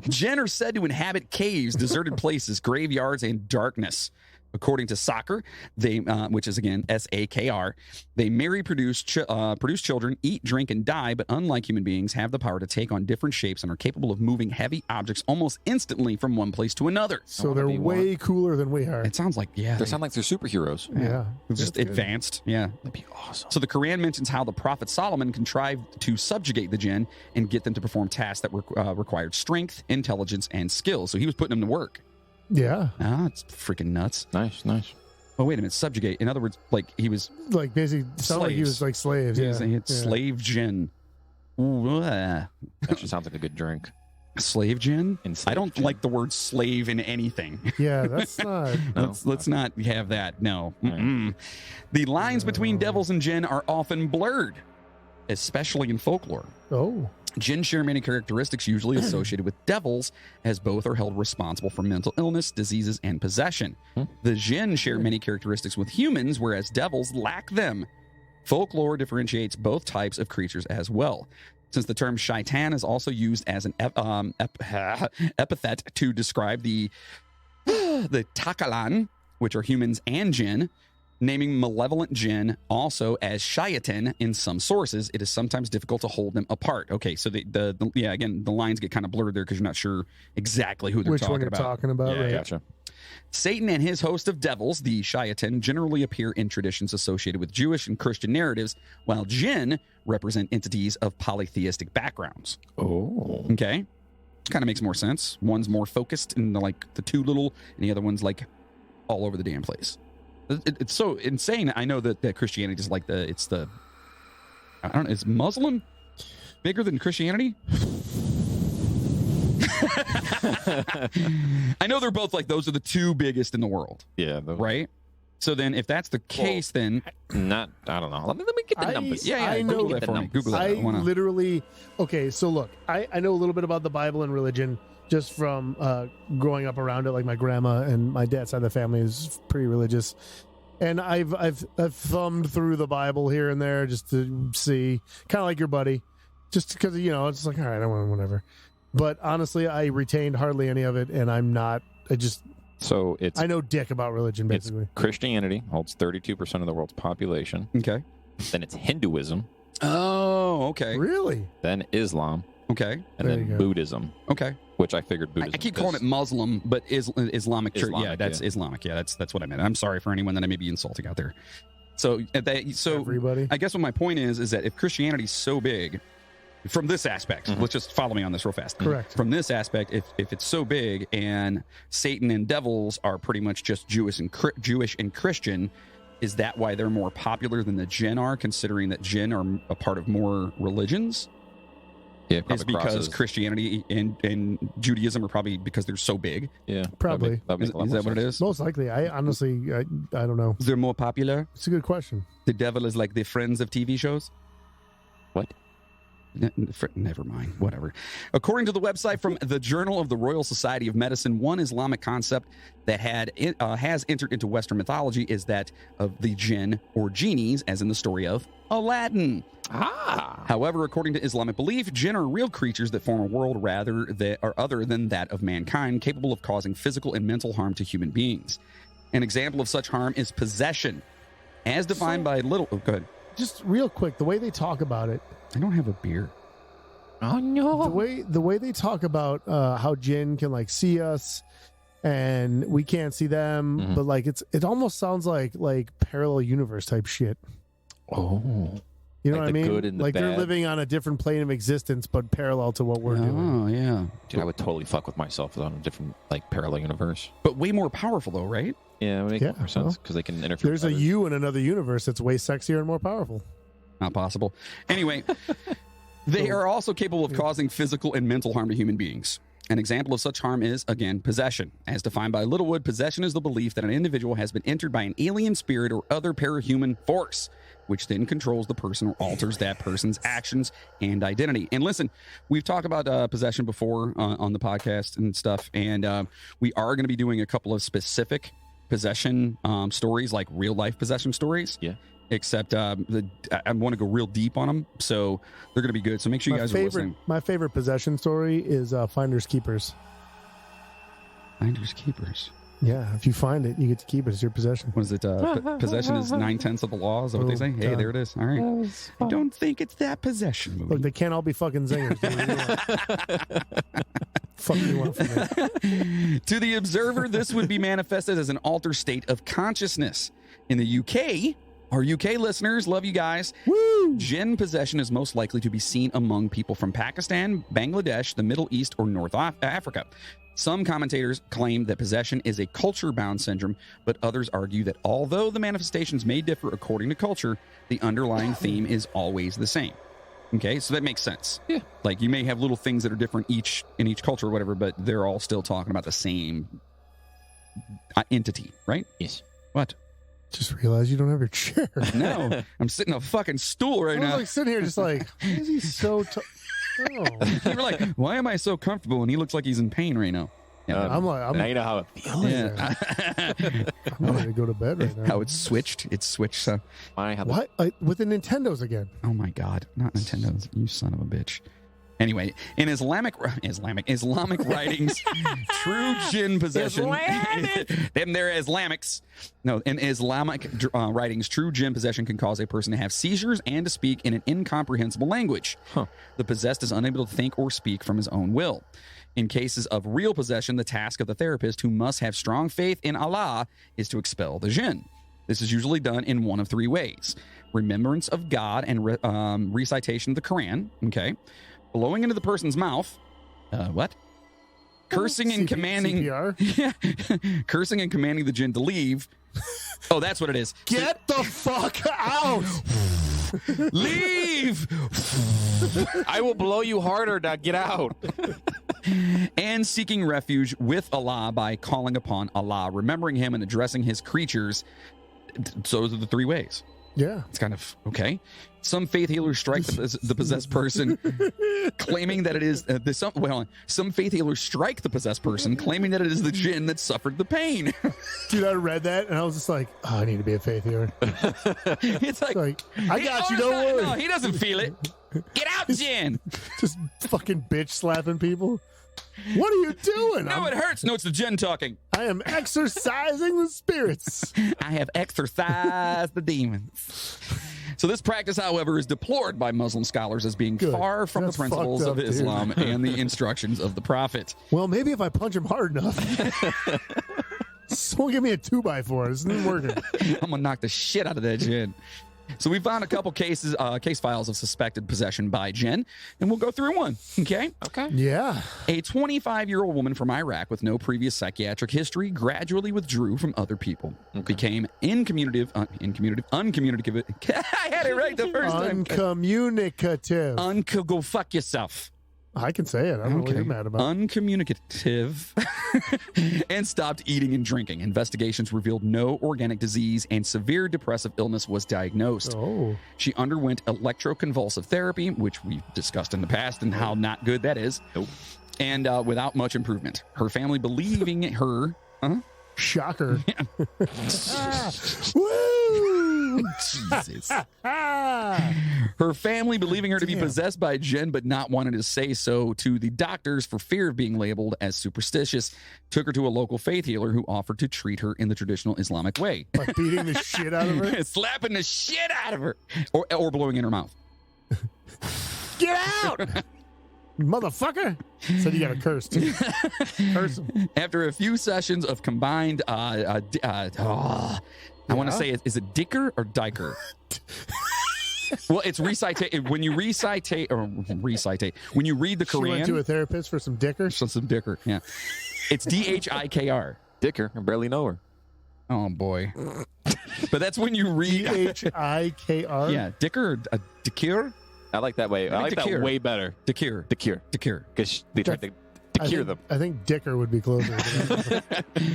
Jinn are said to inhabit caves, deserted places, graveyards, and darkness. According to Sakr, they, which is again Sakr, they marry, produce children, eat, drink, and die, but unlike human beings, have the power to take on different shapes and are capable of moving heavy objects almost instantly from one place to another. So they're way cooler than we are. It sounds like, They sound like they're superheroes. Yeah. Just That's good. advanced. Yeah. That'd be awesome. So the Quran mentions how the Prophet Solomon contrived to subjugate the jinn and get them to perform tasks that required strength, intelligence, and skill. So he was putting them to work. Yeah. It's freaking nuts. Nice. Oh, wait a minute. Subjugate. In other words, like he was Like basically sounded like he was like slaves. he Yeah. had slave jinn. Ooh, That actually sounds like a good drink. slave jinn? Enslaved I don't jinn. like the word slave in anything. Yeah, that's not. No. Let's not have that. No. Mm-mm. The lines between devils and jinn are often blurred, especially in folklore. Oh. Jinn share many characteristics usually associated with devils, as both are held responsible for mental illness, diseases, and possession. The jinn share many characteristics with humans, whereas devils lack them. Folklore differentiates both types of creatures as well. Since the term shaitan is also used as an epithet to describe the takalan, which are humans and jinn, naming malevolent jinn also as shaitan in some sources, it is sometimes difficult to hold them apart. Okay, so again, the lines get kind of blurred there because you're not sure exactly who they're Which talking one you're about. talking about? Yeah, right? Gotcha. Satan and his host of devils, the shaitan, generally appear in traditions associated with Jewish and Christian narratives, while jinn represent entities of polytheistic backgrounds. Oh. Okay, kind of makes more sense. One's more focused in the two little, and the other one's like all over the damn place. It's so insane. I know that Christianity is like I don't know, is Muslim bigger than Christianity? I know they're both like, those are the two biggest in the world, Yeah. right? So then if that's the case, then I don't know. Let me get the numbers. I know Google that for me. Google that. I wanna- literally. Okay, so look, I know a little bit about the Bible and religion just from growing up around it. Like my grandma and my dad's side of the family is pretty religious, and I've thumbed through the Bible here and there just to see, kind of like your buddy, just because it's like, all right, I want whatever. But honestly, I retained hardly any of it, and I'm not. So it's I know dick about religion, it's basically. Christianity holds 32% of the world's population. okay. Then it's Hinduism. Oh, okay. Really? Then Islam. Okay. And There you then go. Buddhism, Okay. which I figured Buddhism. I keep calling it Muslim, but Islamic church. Yeah, Islamic, that's yeah. Islamic. Yeah, that's what I meant. I'm sorry for anyone that I may be insulting out there. So Everybody. I guess what my point is that if Christianity's so big, from this aspect, let's just follow me on this real fast. Correct. From this aspect, if it's so big and Satan and devils are pretty much just Jewish and Christian, is that why they're more popular than the Jinn are, considering that Jinn are a part of more religions? Yeah, Is because Christianity and Judaism are probably because they're so big? Yeah, Probably. Is that what it is? Most likely. I honestly, I don't know. They're more popular? It's a good question. The devil is like the friends of TV shows? What? Never mind. Whatever. According to the website from the Journal of the Royal Society of Medicine, one Islamic concept that has entered into Western mythology is that of the jinn or genies, as in the story of Aladdin. However, according to Islamic belief, jinn are real creatures that form a world other than that of mankind, capable of causing physical and mental harm to human beings. An example of such harm is possession, as defined by little. Oh, go ahead. Just real quick, the way they talk about it. I don't have a beer. Oh no! The way they talk about how Jinn can like see us, and we can't see them, but like it almost sounds like parallel universe type shit. Oh, You know Like what I the mean? good and the Like they're bad. living on a different plane of existence, but parallel to what we're doing. Oh, yeah. dude, I would totally fuck with myself on a different parallel universe. But way more powerful, though, right? Yeah, it would make Yeah, more sense because they can interfere. There's with a others. you in another universe that's way sexier and more powerful. Not possible. Anyway, they are also capable of causing physical and mental harm to human beings. An example of such harm is, again, possession. As defined by Littlewood, possession is the belief that an individual has been entered by an alien spirit or other parahuman force, which then controls the person or alters that person's actions and identity. And listen, we've talked about possession before on the podcast and stuff, and we are going to be doing a couple of specific possession stories, like real-life possession stories. Yeah. Except I want to go real deep on them, so they're going to be good. So make sure you guys are listening. My favorite possession story is Finders Keepers. Finders Keepers. Yeah, if you find it, you get to keep it as your possession. What is it? Possession is 9/10 of the law. Is that what they say? Boom, Hey, done. there it is. All right. I don't think it's that possession movie. Look, they can't all be fucking zingers. Do what you want. Fuck you want from me. To the observer, this would be manifested as an altered state of consciousness. In the UK, our UK listeners, love you guys. Woo! Jinn possession is most likely to be seen among people from Pakistan, Bangladesh, the Middle East, or North Africa. Some commentators claim that possession is a culture-bound syndrome, but others argue that although the manifestations may differ according to culture, the underlying theme is always the same. Okay, so that makes sense. Yeah. Like you may have little things that are different in each culture or whatever, but they're all still talking about the same entity, right? Yes. What? Just realized you don't have your chair. No, I'm sitting on a fucking stool right I was now. like sitting here just like, why is he so oh. You were like, why am I so comfortable? And he looks like he's in pain right now. Yeah, I'm like, Now you know how it feels. yeah. I'm ready to go to bed right now. How it's switched. It's switched. So, What? With the Nintendos again? oh my God, not Nintendo. You son of a bitch. Anyway, in Islamic writings, true Jinn possession. Them they're Islamics. No, in Islamic writings, true Jinn possession can cause a person to have seizures and to speak in an incomprehensible language. The possessed is unable to think or speak from his own will. In cases of real possession, the task of the therapist, who must have strong faith in Allah, is to expel the Jinn. This is usually done in one of three ways: remembrance of God and recitation of the Quran. Okay. Blowing into the person's mouth. What? Cursing and commanding. CPR? Yeah. Cursing and commanding the Jinn to leave. Oh, that's what it is. Get the fuck out! Leave! I will blow you harder. Now get out. And seeking refuge with Allah by calling upon Allah, remembering him and addressing his creatures. So those are the three ways. Yeah. It's kind of okay. Some faith healers strike the possessed person, claiming that it is some faith healers strike the possessed person, claiming that it is the Jinn that suffered the pain. Dude, I read that and I was just like, oh, I need to be a faith healer. It's like I got you, don't worry. No, he doesn't feel it. Get out, Jinn. Just fucking bitch slapping people. What are you doing? No, it hurts. No, it's the Jinn talking. I am exorcising the spirits. I have exorcised the demons. So this practice, however, is deplored by Muslim scholars as being Good. far from That's the principles fucked of up, dude. Islam and the instructions of the Prophet. Well, maybe if I punch him hard enough. Someone give me a 2x4. This isn't working. I'm gonna knock the shit out of that Jinn. So we found a couple case files of suspected possession by Jinn, and we'll go through one. Okay. Okay. Yeah. A 25-year-old woman from Iraq with no previous psychiatric history gradually withdrew from other people, became uncommunicative. I had it right the first time. Uncommunicative. Go fuck yourself. I can say it. I don't know what you're mad about. Uncommunicative and stopped eating and drinking. Investigations revealed no organic disease and severe depressive illness was diagnosed. Oh. She underwent electroconvulsive therapy, which we've discussed in the past and how not good that is. Nope. And without much improvement. Her family believing her... Shocker. Woo! Jesus. Her family believing her to be possessed by Jinn, but not wanting to say so to the doctors for fear of being labeled as superstitious, took her to a local faith healer who offered to treat her in the traditional Islamic way. Like beating the shit out of her? Slapping the shit out of her. Or blowing in her mouth. Get out! Motherfucker! Said you got to curse too. Curse him. After a few sessions of combined, I want to say, is it Dicker or Diker? Well, it's recitate. When you when you read the She went Quran, to a therapist for some dicker. some Dicker, yeah. It's Dhikr. Dicker. I barely know her. Oh boy. But that's when you read Dhikr. Yeah, Dicker or Dikir? I like that way. I like Dakir. that way better. Dikir. Dikir. Because they tried to cure them. I think dicker would be closer.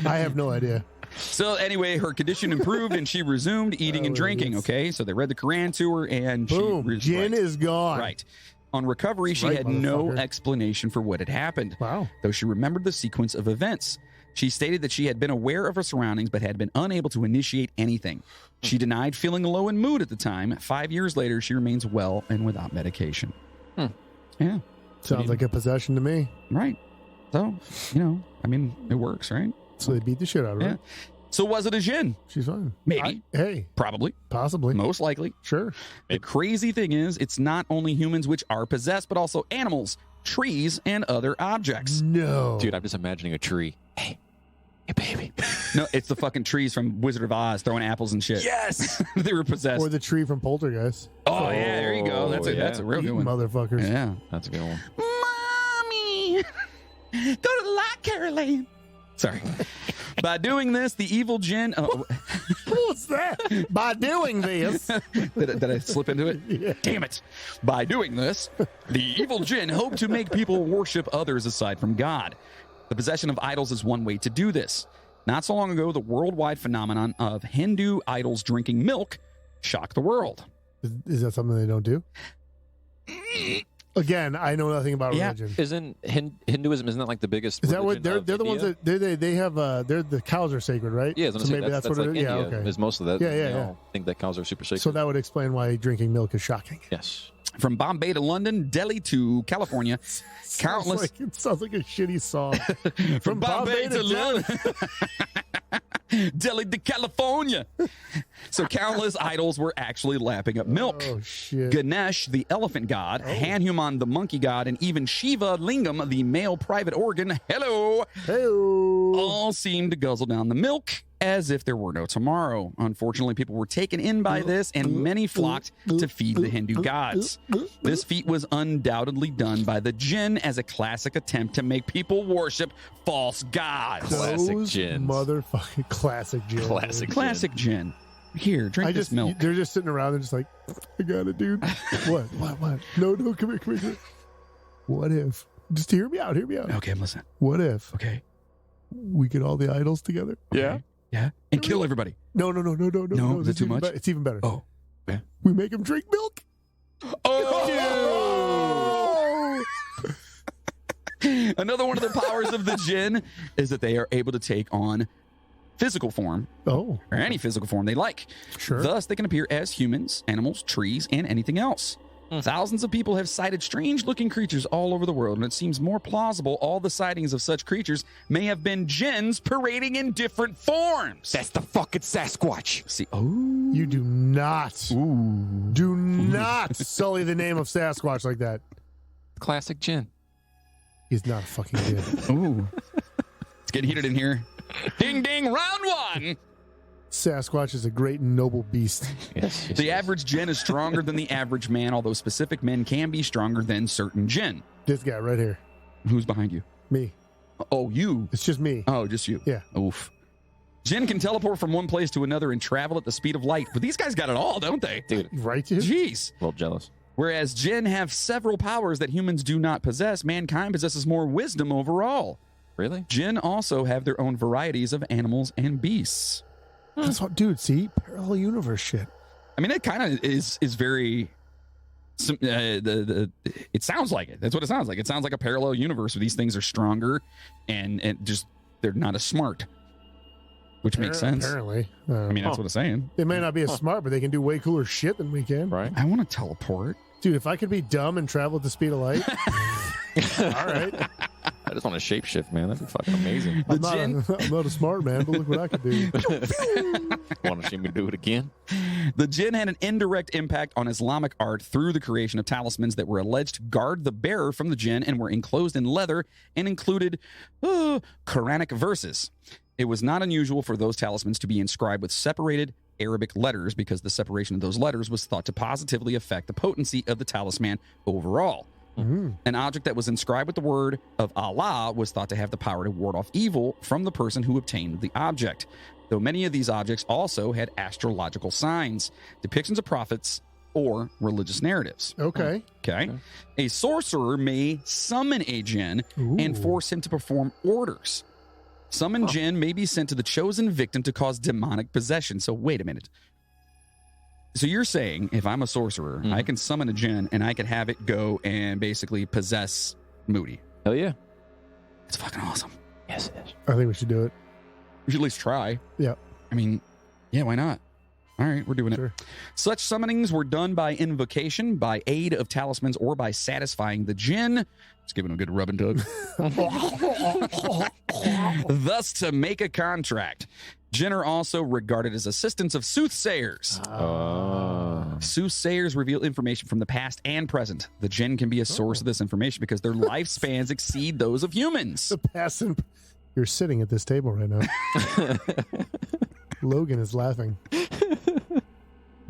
I have no idea. So anyway, her condition improved and she resumed eating and drinking. Okay, so they read the Quran to her and Boom. Jinn is gone. Right. On recovery, she Right, had no motherfucker. explanation for what had happened. Wow. Though she remembered the sequence of events. She stated that she had been aware of her surroundings but had been unable to initiate anything. She denied feeling low in mood at the time. 5 years later, she remains well and without medication. Yeah. Sounds like a possession to me. Right. So, it works, right? So they beat the shit out of her. Yeah. So was it a Jinn? She's fine. Maybe. Hey, Probably. possibly. Most likely. Sure. The crazy thing is, it's not only humans which are possessed, but also animals, trees, and other objects. No. Dude, I'm just imagining a tree. Hey, baby. No, it's the fucking trees from Wizard of Oz throwing apples and shit. Yes. They were possessed. Or the tree from Poltergeist. Oh, yeah, there you go. That's Oh, it. That's a real You good one. motherfuckers. Yeah. That's a good one. Mommy, go to the light, Caroline. Sorry. By doing this, the evil Jinn. Oh, What's that? By doing this. did I slip into it? Yeah. Damn it. By doing this, the evil Jinn hope to make people worship others aside from God. The possession of idols is one way to do this. Not so long ago, the worldwide phenomenon of Hindu idols drinking milk shocked the world. Is that something they don't do? Again, I know nothing about Yeah. religion. Isn't Hinduism, isn't that like the biggest? Is that what religion they're of the ones India? that they have? They're the cows are sacred, right? Yeah, I was gonna so say, maybe that's what like it is. Yeah, India okay. is most of that. Yeah, They yeah. all think that cows are super sacred. So that would explain why drinking milk is shocking. yes. From Bombay to London, Delhi to California, countless. It sounds like a shitty song. From Bombay to London. Delhi to California. So countless idols were actually lapping up milk. Oh shit! Ganesh, the elephant god, Hanuman, the monkey god, and even Shiva Lingam, the male private organ, Hey-o. all seemed to guzzle down the milk as if there were no tomorrow. Unfortunately, people were taken in by this, and many flocked to feed the Hindu gods. This feat was undoubtedly done by the Jinn as a classic attempt to make people worship false gods. Classic Those gins. motherfucking classic gins. Classic. Classic Jinn. Here, drink this milk. They're just sitting around and just like, I got it, dude. What? No, come here. What if? Just hear me out. Okay, I'm listening. What if Okay. we get all the idols together? Yeah. Yeah. And kill everybody. No. No, is it It's too even much? It's even better. Oh. We make them drink milk. Oh! Another one of the powers of the Jinn is that they are able to take on physical form, Oh, or any physical form they like. sure. Thus, they can appear as humans, animals, trees, and anything else. Thousands of people have sighted strange-looking creatures all over the world, and it seems more plausible all the sightings of such creatures may have been jinns parading in different forms. That's the fucking Sasquatch. See, oh, You do not ooh, sully the name of Sasquatch like that. Classic gin. He's not a fucking kid. ooh. It's getting heated in here. Ding, ding, round one. Sasquatch is a great and noble beast. Yes. The average Jinn is stronger than the average man, although specific men can be stronger than certain Jinn. This guy right here. Who's behind you? Me. Oh, you. It's just me. Oh, just you. Yeah. Oof. Jinn can teleport from one place to another and travel at the speed of light, but these guys got it all, don't they? Dude, Right, dude? Jeez. a little jealous. Whereas Jinn have several powers that humans do not possess, mankind possesses more wisdom overall. Really? Jinn also have their own varieties of animals and beasts. That's what, dude, see? Parallel universe shit. I mean, it kind of is very. It sounds like it. That's what it sounds like. It sounds like a parallel universe where these things are stronger and just they're not as smart, which makes sense. Apparently. I mean, that's what it's saying. they may not be as smart, but they can do way cooler shit than we can. Right? I want to teleport. Dude, if I could be dumb and travel at the speed of light, all right. I just want to shapeshift, man. That'd be fucking amazing. I'm not a smart man, but look what I could do. Want to see me do it again? The Jinn had an indirect impact on Islamic art through the creation of talismans that were alleged to guard the bearer from the Jinn and were enclosed in leather and included Quranic verses. It was not unusual for those talismans to be inscribed with separated Arabic letters because the separation of those letters was thought to positively affect the potency of the talisman overall. An object that was inscribed with the word of Allah was thought to have the power to ward off evil from the person who obtained the object, though many of these objects also had astrological signs, depictions of prophets, or religious narratives. Okay. Okay? A sorcerer may summon a Jinn and Ooh. force him to perform orders. Summoned Jinn may be sent to the chosen victim to cause demonic possession. So wait a minute. So you're saying if I'm a sorcerer, I can summon a Jinn and I can have it go and basically possess Moody. Hell yeah. It's fucking awesome. Yes, it is. I think we should do it. We should at least try. Yeah. I mean, yeah, why not? All right, we're doing Sure. it. Such summonings were done by invocation, by aid of talismans, or by satisfying the Jinn. Just giving him a good rub and tug. Thus, to make a contract. Jinn are also regarded as assistants of soothsayers. Soothsayers reveal information from the past and present. The Jinn can be a source of this information because their lifespans exceed those of humans. The past and you're sitting at this table right now. Logan is laughing.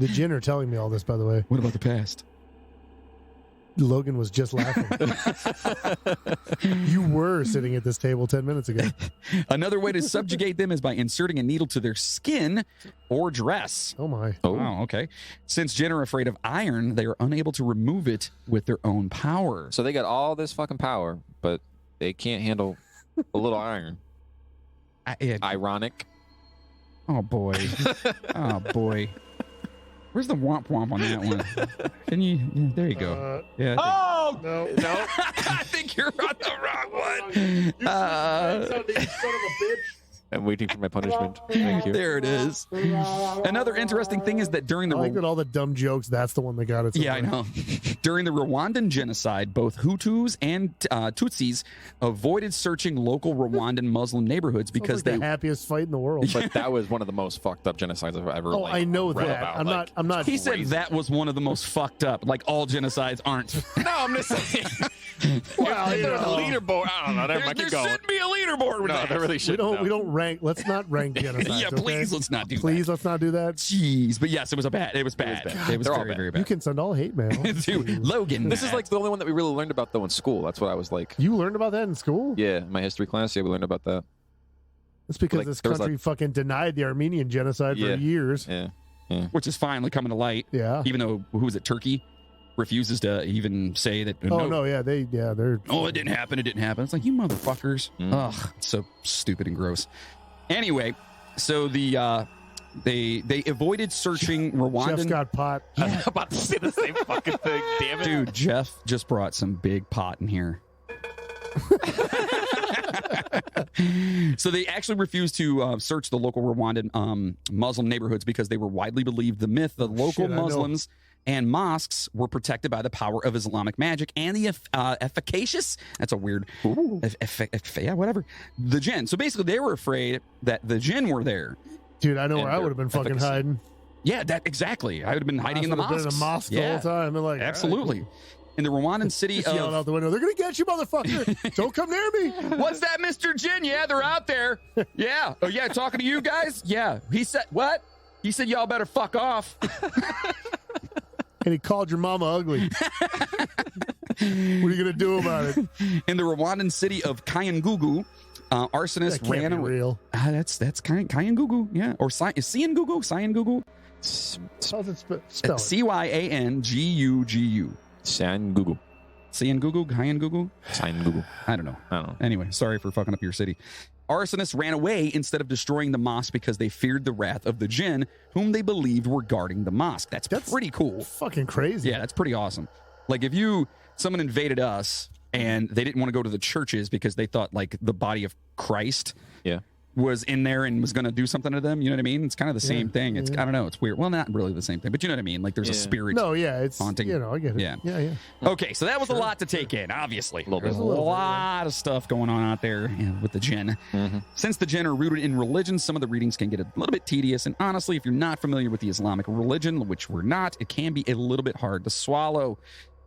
The Jinn are telling me all this, by the way. What about the past? Logan was just laughing. You were sitting at this table 10 minutes ago. Another way to subjugate them is by inserting a needle to their skin or dress. Oh my. Oh, okay. Since Jinn are afraid of iron, they are unable to remove it with their own power. So they got all this fucking power, but they can't handle a little iron. Ironic. Oh boy. Oh boy. Where's the womp womp on that one? Can you? Yeah, there you go. Yeah. Oh No. no! I think you're on the wrong one. You son of a bitch. I'm waiting for my punishment. Thank you. There it is. Another interesting thing is that during the I like that all the dumb jokes, that's the one that got it. Yeah, I know. During the Rwandan genocide, both Hutus and Tutsis avoided searching local Rwandan Muslim neighborhoods because the happiest fight in the world. But that was one of the most fucked up genocides I've ever. Oh, I know read that. about. I'm not. He said that was one of the most fucked up. Like all genocides aren't. No, I'm just saying. Well, you There's a know. leaderboard. I don't know. Never mind. There Keep going. should be a leaderboard with No, that. there really should. We don't rank. Let's not rank genocides. Yeah, please, okay? let's not do Please, that. let's not do that. Jeez, but yes, it was bad. It was bad. It was They're all very, bad. very You bad. can send all hate mail. Dude, Logan. This is like the only one that we really learned about though in school. That's what I was like. You learned about that in school? Yeah, my history class. Yeah, we learned about that. It's because Like, this there was, country fucking denied the Armenian genocide Yeah. for years. Yeah. which is finally coming to light. Yeah. Even though who was it? Turkey refuses to even say that. Oh no, yeah, they're. Oh, it didn't happen. It didn't happen. It's like, you motherfuckers. Ugh, it's so stupid and gross. Anyway, so they avoided searching Rwandan. Jeff's got pot. I'm about to say the same fucking thing. Damn it, Dude, Jeff just brought some big pot in here. So they actually refused to search the local Rwandan Muslim neighborhoods because they were widely believed the myth that local shit, I know. Muslims and mosques were protected by the power of Islamic magic and the efficacious, that's a weird, yeah, whatever, the Jinn. So basically they were afraid that the Jinn were there. Dude, I know where And I their would have been fucking efficacy. hiding. Yeah, that exactly. I would have been hiding in the I would've mosques. been in a mosque the Yeah, whole time. I'm like, absolutely. In the Rwandan city Just yelling out of... the window, they're gonna get you, motherfucker! Don't come near me. What's that, Mr. Jinn? Yeah, they're out there. Yeah. Oh, yeah, talking to you guys? Yeah. He said, what? He said, y'all better fuck off. And he called your mama ugly. What are you gonna do about it? In the Rwandan city of Kyangugu, arsonist That can't ran be away. real. That's Kyangugu, yeah. Or is Cyangugu? Cyangugu? How's it spelled? Cyangugu. San Google. Kyangugu? Sign Google. I don't know. I don't know. Anyway, sorry for fucking up your city. Arsonists ran away instead of destroying the mosque because they feared the wrath of the Jinn, whom they believed were guarding the mosque. That's pretty cool. Fucking crazy. Yeah, that's pretty awesome. Like if someone invaded us and they didn't want to go to the churches because they thought like the body of Christ Yeah. was in there and was going to do something to them. You know what I mean? It's kind of the same thing. It's, I don't know. It's weird. Well, not really the same thing, but you know what I mean? Like there's a spirit. No, yeah, it's haunting. You know, I get it. Yeah. Yeah. Okay, so that was a lot to take in, obviously. Little bit. There's a little bit, lot of stuff going on out there with the Jinn. Mm-hmm. Since the Jinn are rooted in religion, some of the readings can get a little bit tedious. And honestly, if you're not familiar with the Islamic religion, which we're not, it can be a little bit hard to swallow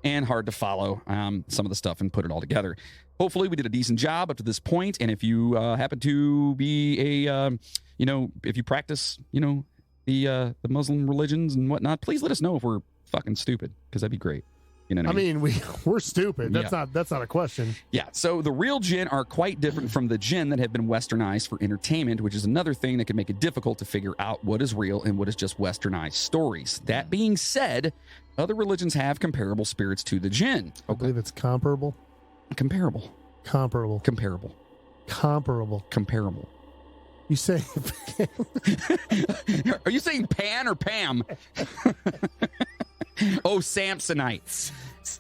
and hard to follow some of the stuff and put it all together. Hopefully, we did a decent job up to this point. And if you happen to be if you practice, the Muslim religions and whatnot, please let us know if we're fucking stupid, because that'd be great. You know what I mean? We're stupid. That's not a question. Yeah. So the real Jinn are quite different from the Jinn that have been westernized for entertainment, which is another thing that can make it difficult to figure out what is real and what is just westernized stories. That being said, other religions have comparable spirits to the Jinn. I believe it's comparable. Comparable. You say Are you saying Pan or Pam? Oh, Samsonites.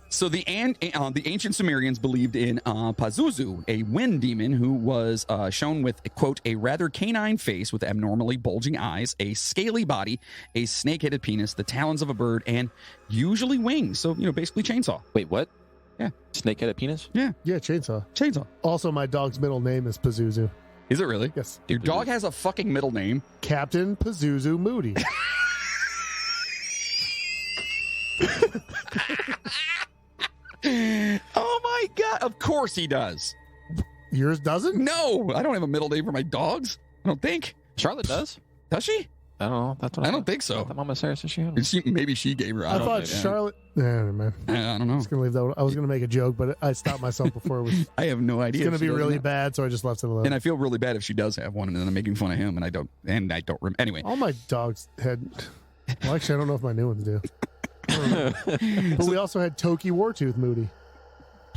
So the ancient Sumerians believed in Pazuzu, a wind demon who was shown with, quote, a rather canine face with abnormally bulging eyes, a scaly body, a snake-headed penis, the talons of a bird, and usually wings. So, basically chainsaw. Wait, what? Yeah. Snake-headed penis? Yeah, chainsaw. Chainsaw. Also, my dog's middle name is Pazuzu. Is it really? Yes. Your dog has a fucking middle name. Captain Pazuzu Moody. Oh my God. Of course he does. Yours doesn't? No, I don't have a middle name for my dogs. I don't think. Charlotte does? Does she? I don't know. That's what I don't think I thought so. Mama Sarah said she had. Maybe she gave her. I don't thought know. Charlotte. Never mind. I don't know. I was gonna leave that one. I was gonna make a joke, but I stopped myself before it was. I have no idea. It's gonna if she be does or really not. bad, so I just left it alone. And I feel really bad if she does have one, and then I'm making fun of him, and I don't Anyway, All my dogs had. Well, actually, I don't know if my new ones do. But we also had Toki Wartooth Moody.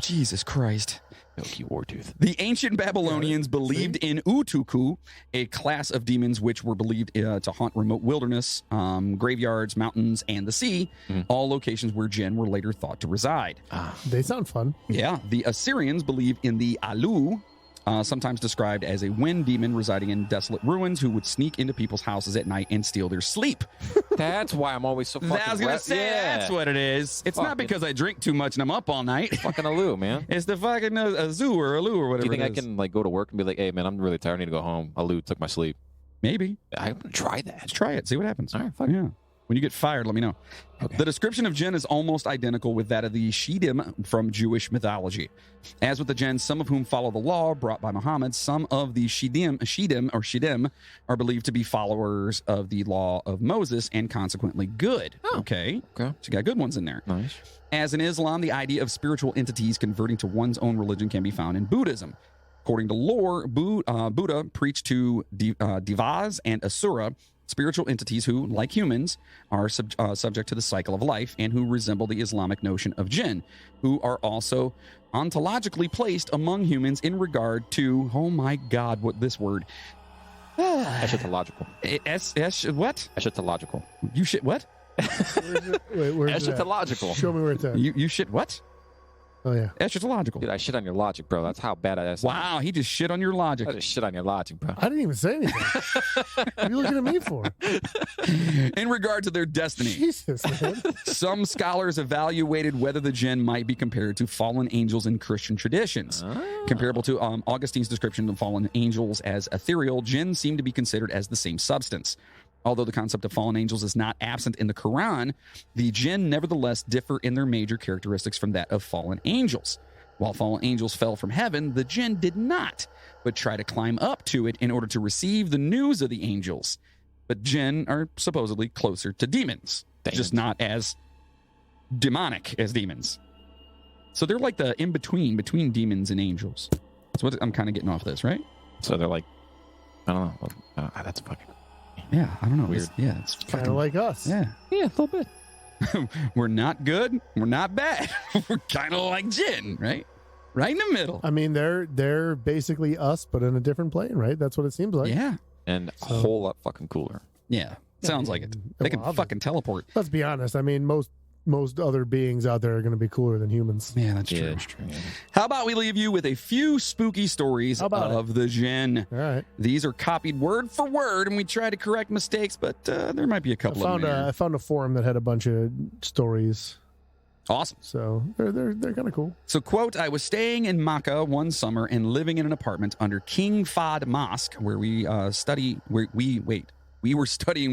Jesus Christ. Milky Wartooth. The ancient Babylonians believed in Utuku, a class of demons which were believed to haunt remote wilderness, graveyards, mountains, and the sea, all locations where Jinn were later thought to reside. They sound fun. Yeah, the Assyrians believed in the Alu, sometimes described as a wind demon residing in desolate ruins who would sneak into people's houses at night and steal their sleep. That's why I'm always so fucking I was going to wet. say, that's what it is. It's not Fucking- because I drink too much and I'm up all night. Fucking Alu, man. It's the fucking Azu or Alu or Do whatever you think it I is. can like go to work and be like, hey man, I'm really tired. I need to go home. Alu took my sleep. Maybe. I'm gonna try that. Let's try it. See what happens. All right, fuck. Yeah. When you get fired, let me know. Okay. The description of Jinn is almost identical with that of the Shidim from Jewish mythology. As with the Jinn, some of whom follow the law brought by Muhammad, some of the Shidim are believed to be followers of the law of Moses and consequently good. Okay. Okay. So you got good ones in there. Nice. As in Islam, the idea of spiritual entities converting to one's own religion can be found in Buddhism. According to lore, Buddha preached to Devas and Asura, spiritual entities who, like humans, are subject to the cycle of life and who resemble the Islamic notion of jinn, who are also ontologically placed among humans in regard to, oh my God, what this word? Eschatological. What? Eschatological. You shit what? Wait, where's it at? Eschatological. Show me where it's at. You shit what? Oh, yeah. Eschatological. Dude, I shit on your logic, bro. That's how bad I am. Wow, he just shit on your logic. I just shit on your logic, bro. I didn't even say anything. What are you looking at me for? In regard to their destiny. Jesus, man. Some scholars evaluated whether the jinn might be compared to fallen angels in Christian traditions. Comparable to Augustine's description of fallen angels as ethereal, jinn seem to be considered as the same substance. Although the concept of fallen angels is not absent in the Quran, the jinn nevertheless differ in their major characteristics from that of fallen angels. While fallen angels fell from heaven, the jinn did not, but try to climb up to it in order to receive the news of the angels. But jinn are supposedly closer to demons, just not as demonic as demons. So they're like the in-between between demons and angels. That's what I'm kind of getting off this, right? So they're like, I don't know. That's fucking Yeah, I don't know. Weird. It's Kind fucking of like us. yeah. a little bit. We're not good. We're not bad. We're kind of like jinn, right? Right in the middle. I mean, they're basically us, but in a different plane, right? That's what it seems like. Yeah. And a whole lot fucking cooler. Yeah. Sounds like it. They can well, fucking teleport. Let's be honest. I mean, most other beings out there are going to be cooler than humans. Yeah, that's Yeah, true. it's true. Yeah. How about we leave you with a few spooky stories How about of the jinn? All right. These are copied word for word, and we try to correct mistakes, but there might be a couple of them. I found a forum that had a bunch of stories, Awesome. so they're kind of cool. So, quote, I was staying in Makkah one summer and living in an apartment under King Fahd Mosque, where we were studying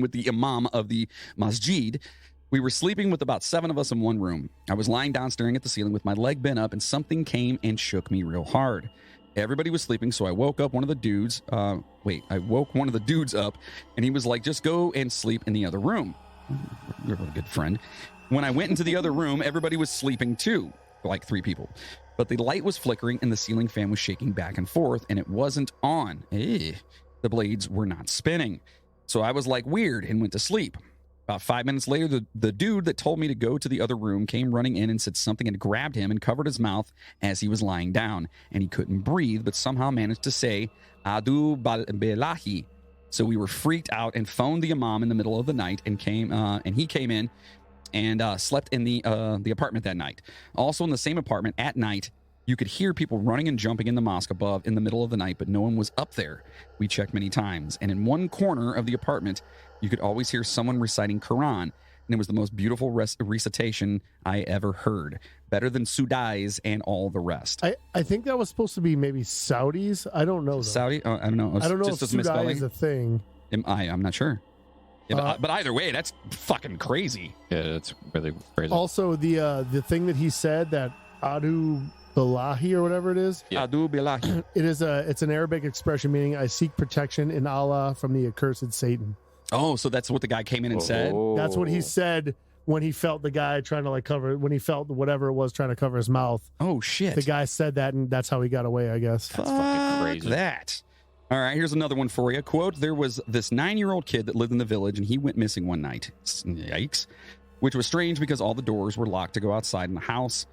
with the imam of the masjid. We were sleeping with about 7 of us in one room. I was lying down staring at the ceiling with my leg bent up, and something came and shook me real hard. Everybody was sleeping, so I woke up one of the dudes. I woke one of the dudes up, and he was like, just go and sleep in the other room. You're a good friend. When I went into the other room, everybody was sleeping too, like 3 people. But the light was flickering, and the ceiling fan was shaking back and forth, and it wasn't on. The blades were not spinning. So I was like weird and went to sleep. About 5 minutes later, the dude that told me to go to the other room came running in and said something had grabbed him and covered his mouth as he was lying down. And he couldn't breathe, but somehow managed to say, Adu Belahi. So we were freaked out and phoned the imam in the middle of the night and he came in and slept in the apartment that night. Also in the same apartment at night, you could hear people running and jumping in the mosque above in the middle of the night, but no one was up there. We checked many times. And in one corner of the apartment, you could always hear someone reciting Quran. And it was the most beautiful recitation I ever heard. Better than Sudais and all the rest. I think that was supposed to be maybe Saudis. I don't know. Though. Saudi? I don't know. I don't know if Just Sudai is a thing. I'm not sure. Yeah, but either way, that's fucking crazy. Yeah, it's really crazy. Also, the thing that he said, that Adu Bilahi or whatever it is. Yeah. Adu billahi. It's an Arabic expression meaning I seek protection in Allah from the accursed Satan. Oh, so that's what the guy came in and said? That's what he said when he felt the guy trying to when he felt whatever it was trying to cover his mouth. Oh, shit. The guy said that, and that's how he got away, I guess. That's fucking crazy. That. All right, here's another one for you. Quote, there was this 9-year-old kid that lived in the village, and he went missing one night. Yikes. Which was strange because all the doors were locked to go outside the house,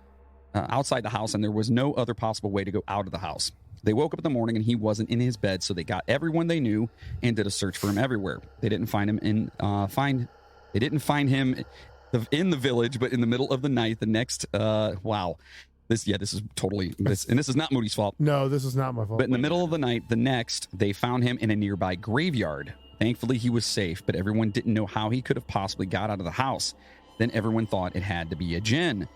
and there was no other possible way to go out of the house. They woke up in the morning, and he wasn't in his bed, so they got everyone they knew and did a search for him everywhere. They didn't find him in the village, but in the middle of the night, the next, wow. This is totally, and this is not Moody's fault. No, this is not my fault. But in the middle of the night, the next, they found him in a nearby graveyard. Thankfully, he was safe, but everyone didn't know how he could have possibly got out of the house. Then everyone thought it had to be a Jinn.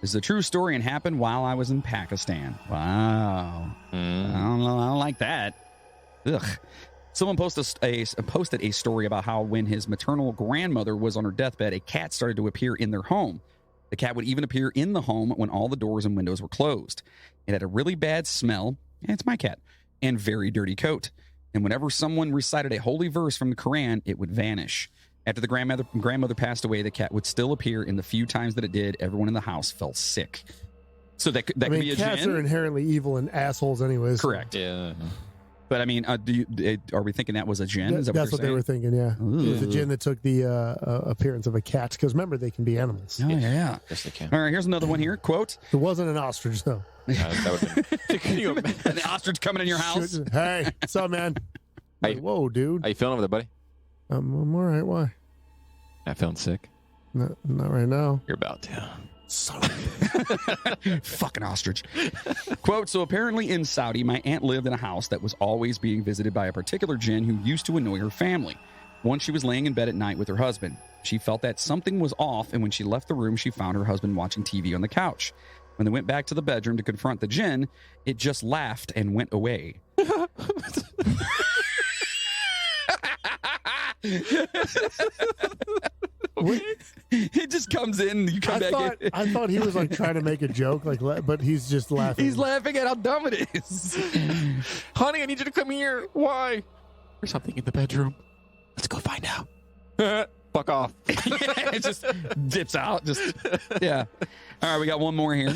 This is a true story and happened while I was in Pakistan. Wow. I don't know. I don't like that. Ugh. Someone posted a story about how when his maternal grandmother was on her deathbed, a cat started to appear in their home. The cat would even appear in the home when all the doors and windows were closed. It had a really bad smell, and it's my cat, and very dirty coat. And whenever someone recited a holy verse from the Quran, it would vanish. After the grandmother passed away, the cat would still appear, and the few times that it did, everyone in the house felt sick. So that could be a cats Jinn? are inherently evil and assholes anyways. Correct. Yeah. But I mean, are we thinking that was a Jinn? Is that That's what they were thinking, yeah. Ooh. It was a Jinn that took the appearance of a cat. Because remember, they can be animals. Oh, yeah. Yes, they can. All right, here's another one here. Quote. It wasn't an ostrich, though. That would've Can you imagine the ostrich coming in your house? Hey, what's up, man? Like, whoa, dude. How you feeling over there, buddy? I'm all right. Why? Not feeling sick? Not right now. You're about to. Sorry. Fucking ostrich. Quote, so apparently in Saudi, my aunt lived in a house that was always being visited by a particular Jinn who used to annoy her family. Once she was laying in bed at night with her husband. She felt that something was off, and when she left the room, she found her husband watching TV on the couch. When they went back to the bedroom to confront the Jinn, it just laughed and went away. It just comes in. You come back in. I thought he was like trying to make a joke, but he's just laughing. He's laughing at how dumb it is. Honey, I need you to come here. Why? There's something in the bedroom. Let's go find out. Fuck off. It just dips out. Yeah. All right, we got one more here.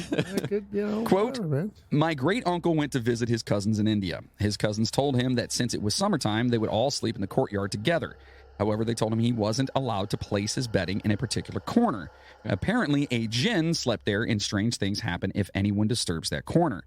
Quote, whatever, my great uncle went to visit his cousins in India. His cousins told him that since it was summertime, they would all sleep in the courtyard together. However, they told him he wasn't allowed to place his bedding in a particular corner. Apparently, a Jinn slept there, and strange things happen if anyone disturbs that corner.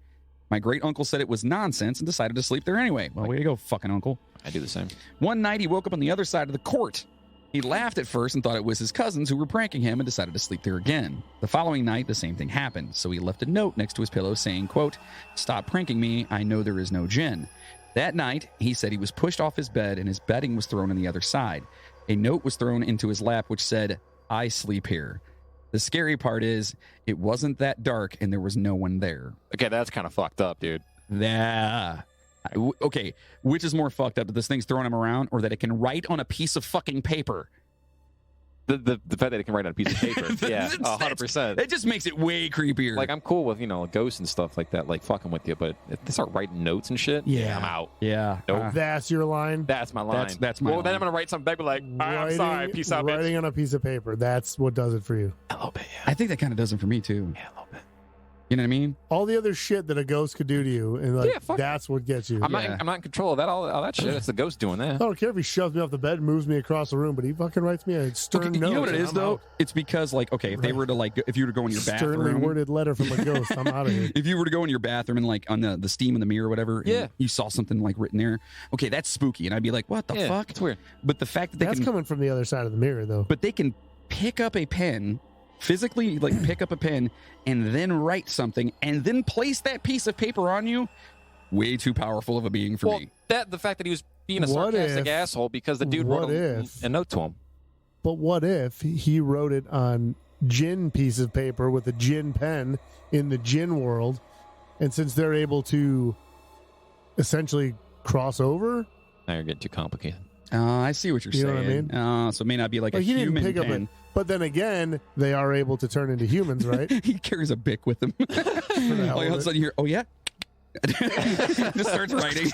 My great uncle said it was nonsense and decided to sleep there anyway. Well, way to go, fucking uncle. I do the same. One night, he woke up on the other side of the court. He laughed at first and thought it was his cousins who were pranking him and decided to sleep there again. The following night, the same thing happened, so he left a note next to his pillow saying, quote, stop pranking me, I know there is no Jinn. That night, he said he was pushed off his bed and his bedding was thrown on the other side. A note was thrown into his lap which said, I sleep here. The scary part is, it wasn't that dark and there was no one there. Okay, that's kind of fucked up, dude. Yeah. Okay, which is more fucked up, that this thing's throwing him around or that it can write on a piece of fucking paper? The fact that it can write on a piece of paper. Yeah, 100%. It just makes it way creepier. Like, I'm cool with, ghosts and stuff like that, like fucking with you, but if they start writing notes and shit, Yeah. I'm out. Yeah. Nope. That's your line. That's my line. That's my Well, then line. I'm going to write something back, be like, I'm sorry, peace out, bitch. Writing on a piece of paper. That's what does it for you. A little bit, yeah. I think that kind of does it for me, too. Yeah, a little bit. You know what I mean? All the other shit that a ghost could do to you, and Yeah, fuck that's what gets you. I'm Yeah. not in control of that. All that shit. It's the ghost doing I that. don't care if he shoves me off the bed and moves me across the room, but he fucking writes me a stern Okay, note. you know what it and is, I'm though? out. It's because, like, okay, if they were to, like, if you were to go in your Sternly bathroom. worded letter from a ghost. I'm out of here. If you were to go in your bathroom and, like, on the steam in the mirror or whatever, and Yeah. you saw something, like, written there, okay, that's spooky. And I'd be like, what the fuck? It's weird. But the fact that they That's can, coming from the other side of the mirror, though. but they can pick up a pen physically like pick up a pen and then write something and then place that piece of paper on you, way too powerful of a being for me. The fact that he was being a What sarcastic if- asshole because the dude wrote what if- a note to him. But what if he wrote it on Jinn piece of paper with a Jinn pen in the Jinn world, and since they're able to essentially cross over, Now you're getting too complicated. I see what you're You know saying. what I mean? So it may not be like a he didn't human pick up pen. it. But then again, they are able to turn into humans, right? He carries a bic with him. hell Like, all of of a it. sudden you hear, oh yeah? Just starts writing.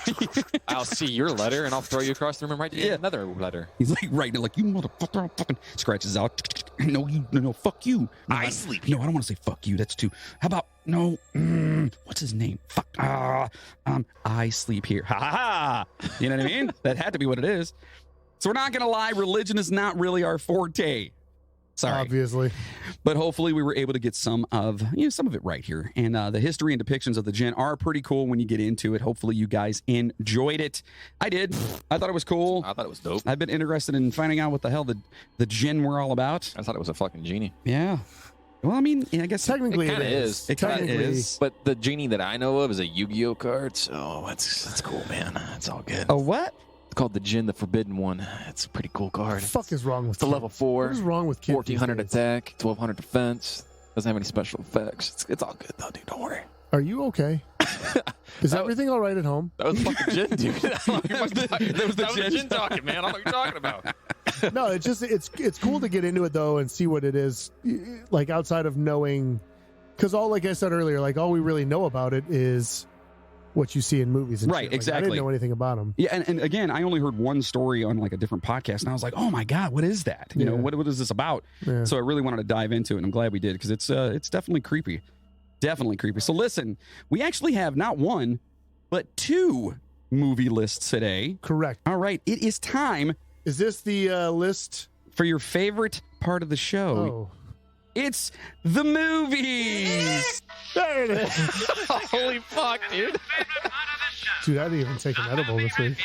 I'll see your letter and I'll throw you across the room and write you Yeah. another letter. He's like writing it like, you motherfucker, fucking scratches out. No, fuck you. No, I sleep No, I don't want to say fuck you. That's too. How about no? What's his name? Fuck. I sleep here. Ha ha ha. You know what I mean? That had to be what it is. So we're not gonna lie. Religion is not really our forte. Sorry. Obviously. But hopefully we were able to get some of it right here. And the history and depictions of the Jinn are pretty cool when you get into it. Hopefully you guys enjoyed it. I did. I thought it was cool. I thought it was dope. I've been interested in finding out what the hell the Jinn were all about. I thought it was a fucking genie. Yeah. Well, I mean, I guess Technically, It kinda it is. it kind of Technically- is. But the genie that I know of is a Yu-Gi-Oh card, so that's cool, man. It's all good. A what? It's called the Jinn, the Forbidden One. It's a pretty cool card. What the fuck is wrong with It's a kids? level 4. What is wrong with kids? 1400 these days? attack, 1200 defense. Doesn't have any special effects. It's all good though, dude. Don't worry. Are you okay? Is That- everything all right at home? That was fucking Jinn, dude. That was the Jinn Jinn talking, man. I don't know what you're talking about. No, it's just it's cool to get into it though and see what it is like outside of knowing, because all, like I said earlier, like all we really know about it is what you see in movies and Right, shit. Like, I exactly. didn't know anything about them. Yeah, and again, I only heard one story on like a different podcast, and I was like, "Oh my god, what is that? You know, Yeah. what is this about?" Yeah. So I really wanted to dive into it, and I'm glad we did because it's definitely creepy, definitely creepy. So listen, we actually have not one, but 2 movie lists today. Correct. All right, it is time Is this the list? for your favorite part of the show. Oh, It's the movies. there it is. Holy fuck, dude. Dude, I didn't even take an edible this week.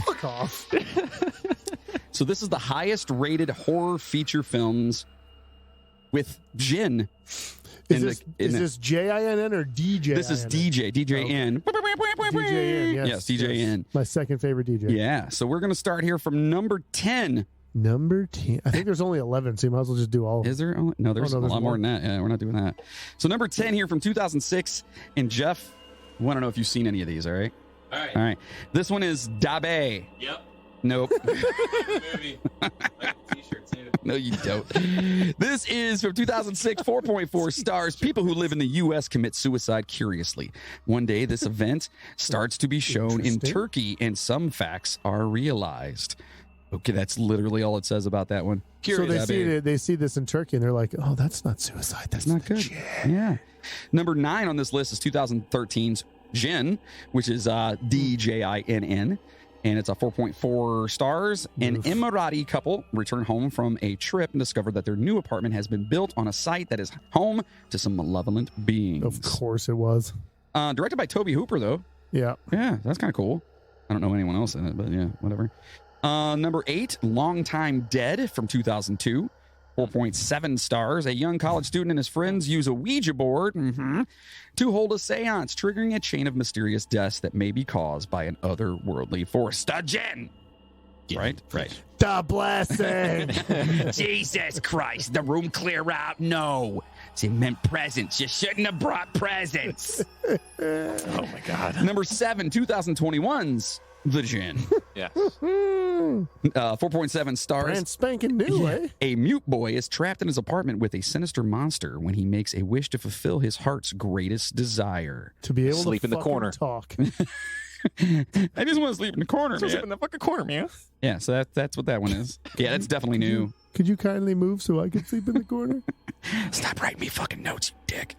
Fuck off. So this is the highest rated horror feature films with Jinn. Is in this the- in the- this JINN or DJ? This is DJN. DJN. Yes, DJN. My second favorite DJ. Yeah. So we're going to start here from number 10. Number 10. I think there's only 11, so you might as well just do all of them. Is there? No, there's no, a there's lot more more. than that. Yeah, we're not doing that. So number 10 here from 2006. And Jeff, I want to know if you've seen any of these, all right? All right. All right. This one is Dabe. Yep. Nope. Movie. T-shirt too. No, you don't. This is from 2006, 4.4 stars. People who live in the U.S. commit suicide curiously. One day, this event starts to be shown in Interesting. Turkey, and some facts are realized. Okay, that's literally all it says about that one. So Curious. they see this in Turkey and they're like, oh, that's not suicide. That's Not good. legit. Yeah. Number 9 on this list is 2013's Jinn, which is DJINN. And it's a 4.4 stars. An Oof. Emirati couple returned home from a trip and discovered that their new apartment has been built on a site that is home to some malevolent beings. Of course it was. Directed by Toby Hooper, though. Yeah. Yeah, that's kind of cool. I don't know anyone else in it, but yeah, whatever. Number 8, Long Time Dead from 2002. 4.7 stars. A young college student and his friends use a Ouija board to hold a seance, triggering a chain of mysterious deaths that may be caused by an otherworldly force. The Jinn! Right? Right. The blessing. Jesus Christ, the room clear out? No. It meant presents. You shouldn't have brought presents. Oh my god. Number 7, 2021's The Jinn. Yeah. 4.7 stars. Brand spanking new, eh? A mute boy is trapped in his apartment with a sinister monster when he makes a wish to fulfill his heart's greatest desire. To be able Sleep to in the fucking corner. talk. I just want to sleep in the corner, Just man. in the fucking corner, man. Yeah, so that's what that one is. Yeah, that's definitely new. Could you kindly move so I could sleep in the corner? Stop writing me fucking notes, you dick.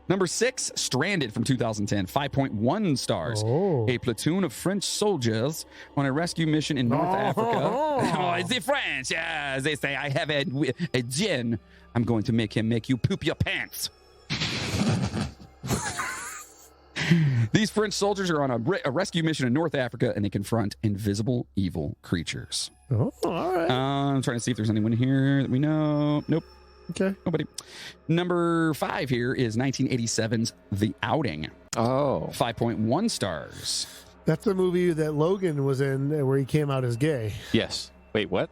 Number 6, Stranded from 2010, 5.1 stars. Oh. A platoon of French soldiers on a rescue mission in North Africa. Oh, it's the French. Yeah, they say, I have a Jinn. I'm going to make him make you poop your pants. These French soldiers are on a rescue mission in North Africa, and they confront invisible evil creatures. Oh, all right. I'm trying to see if there's anyone here that we know. Nope. Okay. Nobody. Number 5 here is 1987's The Outing. Oh. 5.1 stars. That's the movie that Logan was in where he came out as gay. Yes. Wait, what?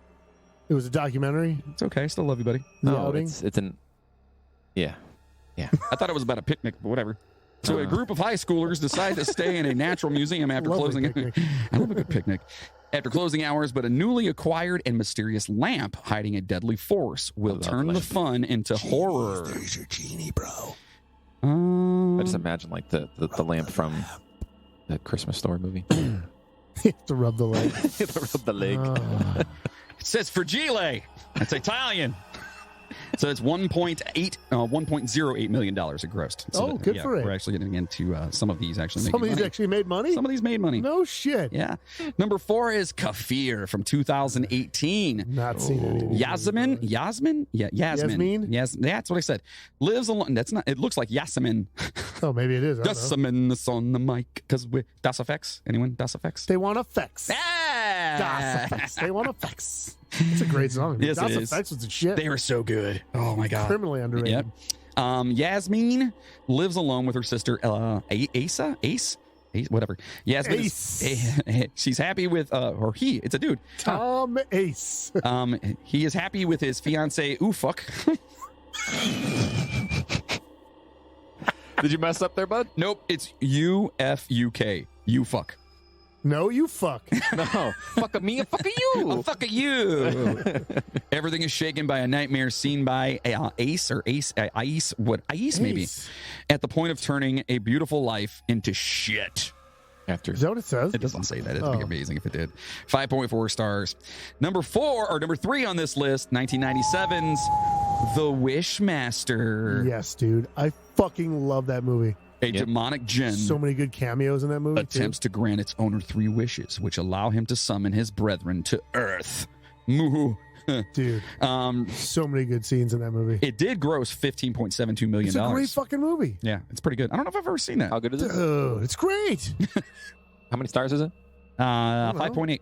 It was a documentary. It's okay. I still love you, buddy. The Outing. It's an. Yeah. I thought it was about a picnic, but whatever. So a group of high schoolers decide to stay in a natural museum after Lovely closing. picnic. I love a good picnic. After closing hours, but a newly acquired and mysterious lamp hiding a deadly force will turn the fun into horror. There's your genie, bro. I just imagine like the lamp from the Christmas Story movie. You have to rub the leg. Rub the leg. Oh. It says fragile. That's Italian. So it's $1.08 million it grossed. So Good for it. We're actually getting into some of these actually Some making of these money. actually made money? Some of these made money. No shit. Yeah. Number 4 is Kafir from 2018. Not seen any of these. Yasmin? Yeah, Yasmin. Yasmin? Yes, that's what I said. Lives alone. That's not. It looks like Yasmin. Oh, maybe it is. I don't know. Yasmin is on the mic because we Das Effects. Anyone? Das Effects? They want effects. Das Ah! effects. They want effects. It's a great song. Yes, Das it is. effects was the shit. They were so good. Oh my god. Criminally underrated. Yep. Yasmin lives alone with her sister Ace, whatever. Yasmin. She's happy with or he. It's a dude. Tom Ace. He is happy with his fiance Ufuk. Did you mess up there, bud? Nope, it's UFUK. Ufuk. No, you fuck. No. Fuck me and fuck you. Oh, fuck you. Everything is shaken by a nightmare seen by Ace maybe, Ace. at the point of turning a beautiful life into shit. After Is that what it says? It doesn't say that. It'd be Oh. amazing if it did. 5.4 stars. Number 3 on this list, 1997's The Wishmaster. Yes, dude. I fucking love that movie. A demonic Jinn So many good cameos in that movie. attempts to grant its owner 3 wishes, which allow him to summon his brethren to Earth. Moo. Dude, so many good scenes in that movie. It did gross $15.72 million. It's a great fucking movie. Yeah, it's pretty good. I don't know if I've ever seen that. how good is it? Dude, it's great. How many stars is it? 5.8.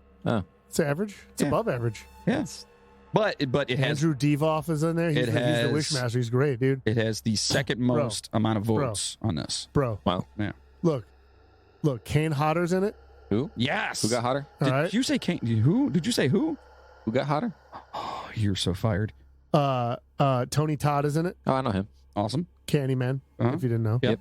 It's average. It's Yeah. above average. Yes. But it has Andrew Devoff is in there. He's, it he's the has- Wishmaster. He's great, dude. it has the second most amount of votes on this. Bro, Wow. Yeah. look. Kane Hodder's in it. Who? Yes. Who got hotter? All Did right. you say who? Did you say who? Who got hotter? Oh, you're so fired. Tony Todd is in it. Oh, I know him. Awesome. Candyman, Uh-huh. if you didn't know. Yep.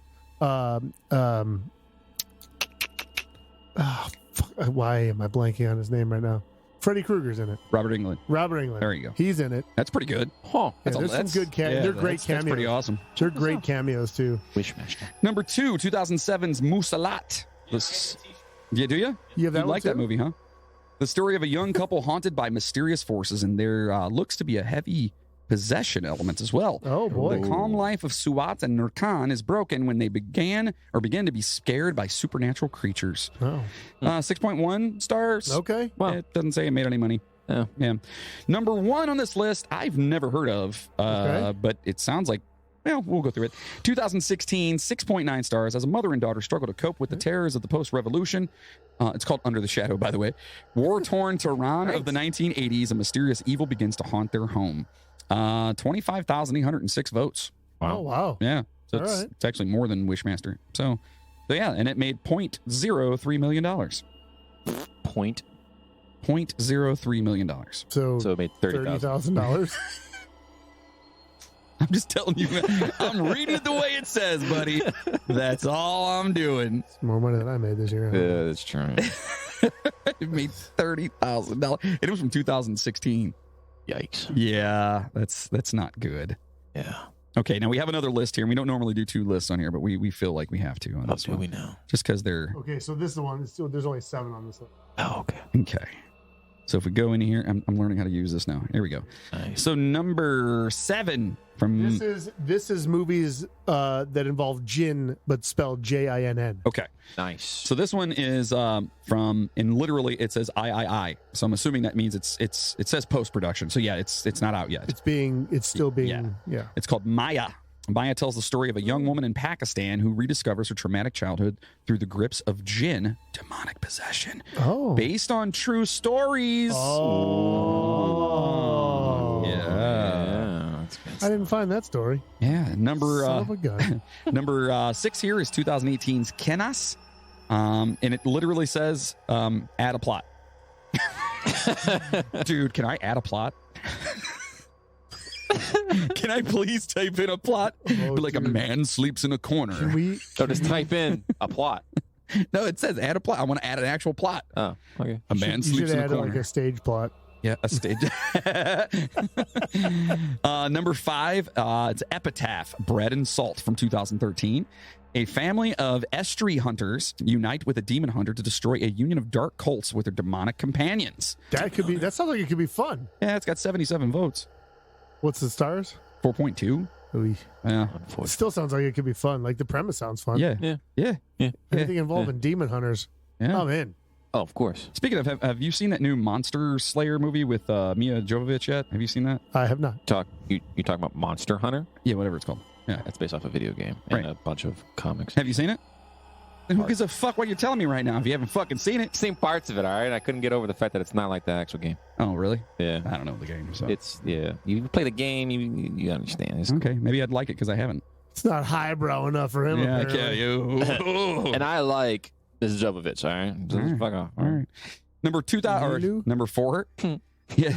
Why am I blanking on his name right now? Freddy Krueger's in it. Robert Englund. Robert Englund. There you go. He's in it. That's pretty good. Huh. Yeah, there's some good cameos. They're great That's pretty cameos. awesome. They're great cameos too. Wishmaster. Number 2, 2007's Musalat. Yeah, do you? You have that one like too? that movie, huh? The story of a young couple haunted by mysterious forces, and there looks to be a heavy possession element as well. Oh boy. The calm life of Suat and Nurkan is broken when they begin to be scared by supernatural creatures. Oh. 6.1 stars. Okay. Wow. It doesn't say it made any money. Oh. Yeah. Number 1 on this list, I've never heard of, Okay. but it sounds like, well, we'll go through it. 2016, 6.9 stars. As a mother and daughter struggle to cope with the terrors of the post-revolution. It's called Under the Shadow, by the way. War-torn Tehran of the 1980s, a mysterious evil begins to haunt their home. 25,806 votes. Oh wow. Yeah. So All right. it's actually more than Wishmaster. So yeah, and it made $0.03 million. Point. $0.03 million. So So it made 30,000. $30,000. I'm just telling you, man. I'm reading it the way it says, buddy. That's all I'm doing. More money than I made this year. Yeah, that's true. It made $30,000. And it was from 2016. Yikes. Yeah, that's not good. Yeah. Okay, now we have another list here. We don't normally do 2 lists on here, but we feel like we have to on How this do one. we know? Just because they're Okay, so this is the one. There's only 7 on this list. Oh, okay. okay. So if we go in here, I'm learning how to use this now. Here we go. Nice. So number 7 from This is movies that involve Jinn, but spelled Jinn. okay. Nice. So this one is from, and literally it says I. So I'm assuming that means it says post production. So yeah, it's not out yet. It's still being It's called Maya. Maya tells the story of a young woman in Pakistan who rediscovers her traumatic childhood through the grips of Jinn, demonic possession, based on true stories. Yeah. I didn't find that story. Yeah. Number Son of a gun. number 6 here is 2018's Kenas. And it literally says, add a plot. Dude, can I add a plot? Can I please type in a plot? Like dude. a man sleeps in a corner. Can we? So just type in a plot. No, it says add a plot. I want to add an actual plot. Oh, okay. A man You sleeps should in a add corner. like a stage plot. Yeah, a stage. Number 5, it's Epitaph, Bread and Salt from 2013. A family of estuary hunters unite with a demon hunter to destroy a union of dark cults with their demonic companions. That could be. That sounds like it could be fun. Yeah, it's got 77 votes. What's the stars? 4.2. Ooh. Yeah. It still sounds like it could be fun. Like the premise sounds fun. Yeah. Yeah. Yeah. Yeah. Anything involving demon hunters. Yeah. I'm in. Oh, of course. Speaking of, have you seen that new Monster Slayer movie with Mia Jovovich yet? Have you seen that? I have not. You talking about Monster Hunter? Yeah, whatever it's called. Yeah. That's based off a video game and Right. a bunch of comics. Have you seen it? Then who gives a fuck what you're telling me right now if you haven't fucking seen it? Same parts of it, all right? I couldn't get over the fact that it's not like the actual game. Oh, really? Yeah. I don't know the game. So. You play the game, you understand. It's Okay, maybe I'd like it because I haven't. It's not highbrow enough for him. Yeah, apparently. okay. And I like this is Jovovich, all right? Just All right. fuck off. All right. Number 2000 Lulu? or number 4. Yeah,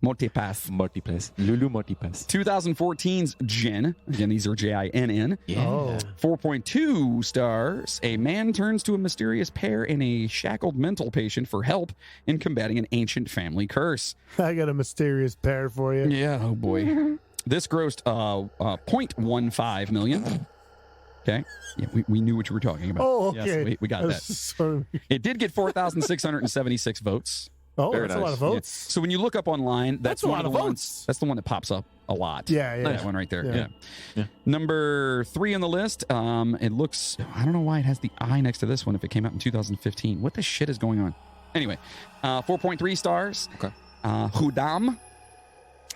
Multipath. Multipass. Lulu Multipass. 2014's Jinn. Again, these are Jinn. Yeah. Oh. 4.2 stars. A man turns to a mysterious pair and a shackled mental patient for help in combating an ancient family curse. I got a mysterious pair for you. Yeah, oh boy. This grossed 0.15 million. Okay. Yeah, we knew what you were talking about. Oh, okay. Yes, we got that. So- It did get 4,676 votes. oh, Very that's a lot of nice. Yeah. votes. So when you look up online, that's That's a one lot of of the ones. votes. That's the one that pops up a lot. Yeah, yeah. That one right there. Yeah. Yeah. Yeah. Number 3 on the list. It looks. I don't know why it has the I next to this one. If it came out in 2015, what the shit is going on? Anyway, 4.3 stars. Okay. Hudam.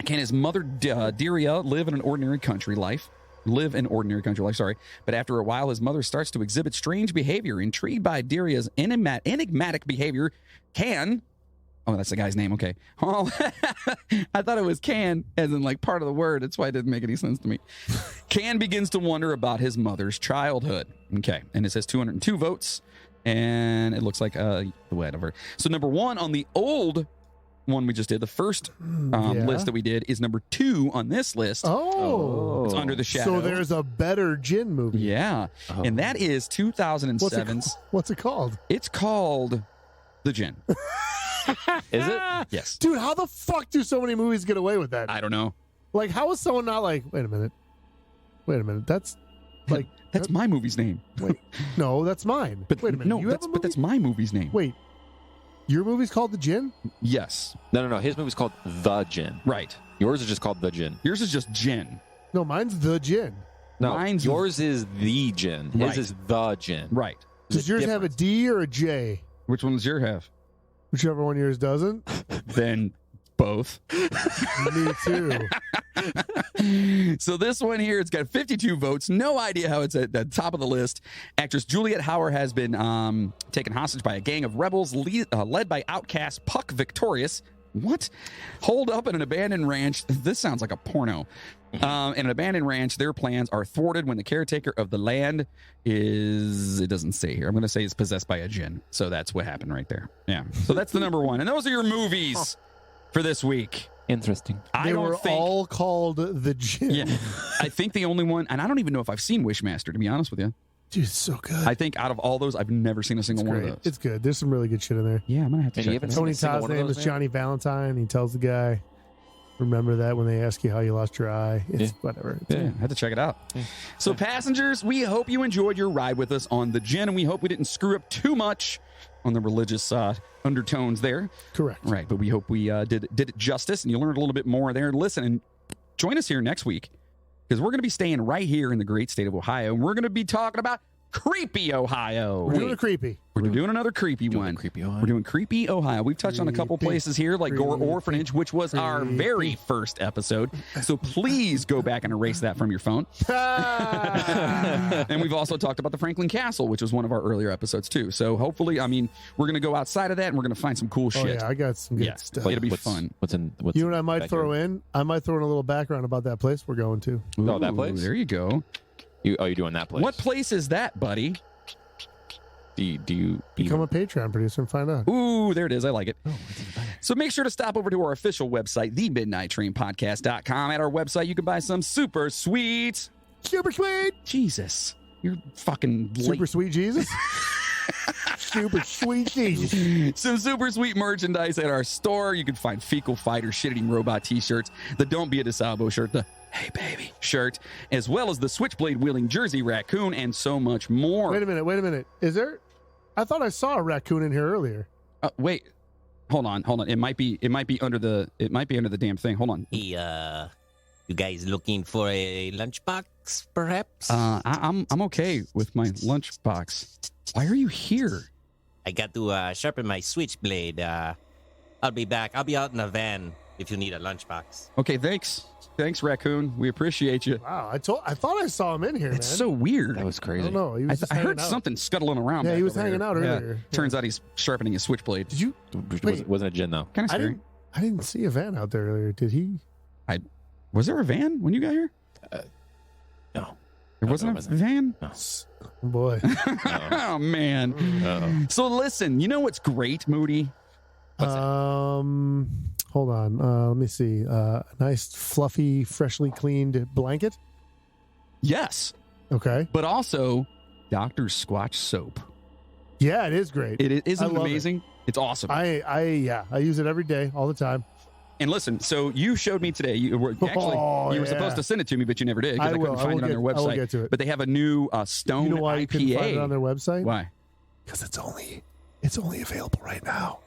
Can his mother Diria live an ordinary country life? Sorry. But after a while, his mother starts to exhibit strange behavior. Intrigued by Diria's enigmatic behavior, Can. Oh, that's the guy's name. Okay. Oh, I thought it was Can, as in like part of the word. That's why it didn't make any sense to me. Can begins to wonder about his mother's childhood. Okay. And it says 202 votes. And it looks like whatever. So number 1 on the old one we just did, the first Yeah. list that we did, is number 2 on this list. Oh. It's Under the Shadow. So there's a better Jinn movie. Yeah. Oh. And that is 2007's. What's it called? It's called The Djinn. Is it? Yes. Dude, how the fuck do so many movies get away with that? I don't know. Like, how is someone not like, wait a minute. That's like, That's my movie's name. no, that's mine. But wait a minute. no, you have a but that's movie? my movie's name. Wait, your movie's called The Djinn? Yes. No. His movie's called The Djinn. Right. Yours is just called The Djinn. Yours is just Djinn. No, mine's The Djinn. No, Mine's- yours is The Djinn. His Right. is The Djinn. Right. Does yours have a D or a J? Which one does yours have? Whichever one yours doesn't. Then both. Me too. So this one here, it's got 52 votes. No idea how it's at the top of the list. Actress Juliet Howard has been taken hostage by a gang of rebels led by outcast Puck Victorious. What? Holed up in an abandoned ranch. This sounds like a porno. In an abandoned ranch, their plans are thwarted when the caretaker of the land is, it doesn't say here. I'm going to say it's possessed by a djinn. So that's what happened right there. Yeah. So that's the number 1. And those are your movies for this week. Interesting. I They don't were think. all called The Djinn. Yeah. I think the only one, and I don't even know if I've seen Wishmaster, to be honest with you. Dude, it's so good. I think out of all those, I've never seen a single one of those. It's good. There's some really good shit in there. Yeah, I'm going to have to And you check haven't that. seen Tony a single Todd's one of name those, is man? Johnny Valentine. He tells the guy, remember that when they ask you how you lost your eye. It's Yeah. whatever. It's Yeah, I had to check it out. So, passengers, we hope you enjoyed your ride with us on the Djinn, and we hope we didn't screw up too much on the religious undertones there. correct. Right, but we hope we did it justice, and you learned a little bit more there. Listen, and join us here next week, because we're going to be staying right here in the great state of Ohio, and we're going to be talking about Creepy, Ohio. We're doing a creepy. We're doing another creepy one. We're doing Creepy, Ohio. We've touched on a couple places here, like Gore Orphanage, which was our very first episode. So please go back and erase that from your phone. And we've also talked about the Franklin Castle, which was one of our earlier episodes, too. So hopefully, I mean, we're going to go outside of that and we're going to find some cool shit. Yeah, I got some good stuff. It'll be fun. What's you know what I might throw in? I might throw in a little background about that place we're going to. Oh, that place? There you go. You're doing that place. What place is that, buddy? Do you become a Patreon producer and find out? Ooh, there it is. I like it. So make sure to stop over to our official website, themidnighttrainpodcast.com. At our website, you can buy some super sweet. Super sweet. Jesus. You're fucking late. Super sweet Jesus. Super sweet Jesus. Some super sweet merchandise at our store. You can find Fecal Fighter shit-eating robot t-shirts, the Don't Be a DeSalvo shirt, the Hey Baby shirt, as well as the Switchblade wielding Jersey raccoon, and so much more. Wait a minute. Is there? I thought I saw a raccoon in here earlier. Wait. Hold on. It might be under the damn thing. Hold on. Hey, you guys looking for a lunchbox, perhaps? I'm okay with my lunchbox. Why are you here? I got to sharpen my switchblade. I'll be back. I'll be out in a van if you need a lunchbox. Okay, thanks, raccoon. We appreciate you. Wow, I thought I saw him in here. It's man. so weird. That was I crazy. don't know. He was I heard something scuttling around. Yeah, back he was over hanging here. out earlier. Yeah. Turns out he's sharpening his switchblade. Did you? Wait. Wasn't a Jinn though. Kind of scary. I didn't see a van out there earlier. Did he? Was there a van when you got here? No. There wasn't a van? No. Oh, boy. Oh, man. Uh-oh. So listen, you know what's great, Moody? Hold on. Let me see. A nice, fluffy, freshly cleaned blanket. Yes. Okay. But also Dr. Squatch soap. Yeah, it is great. Isn't it love amazing? It's awesome. I use it every day, all the time. And listen, so you showed me today. You were supposed to send it to me, but you never did because I couldn't find it on their website. I will get to it. But they have a new Stone You know why IPA. you couldn't find it on their website? Why? Because it's only available right now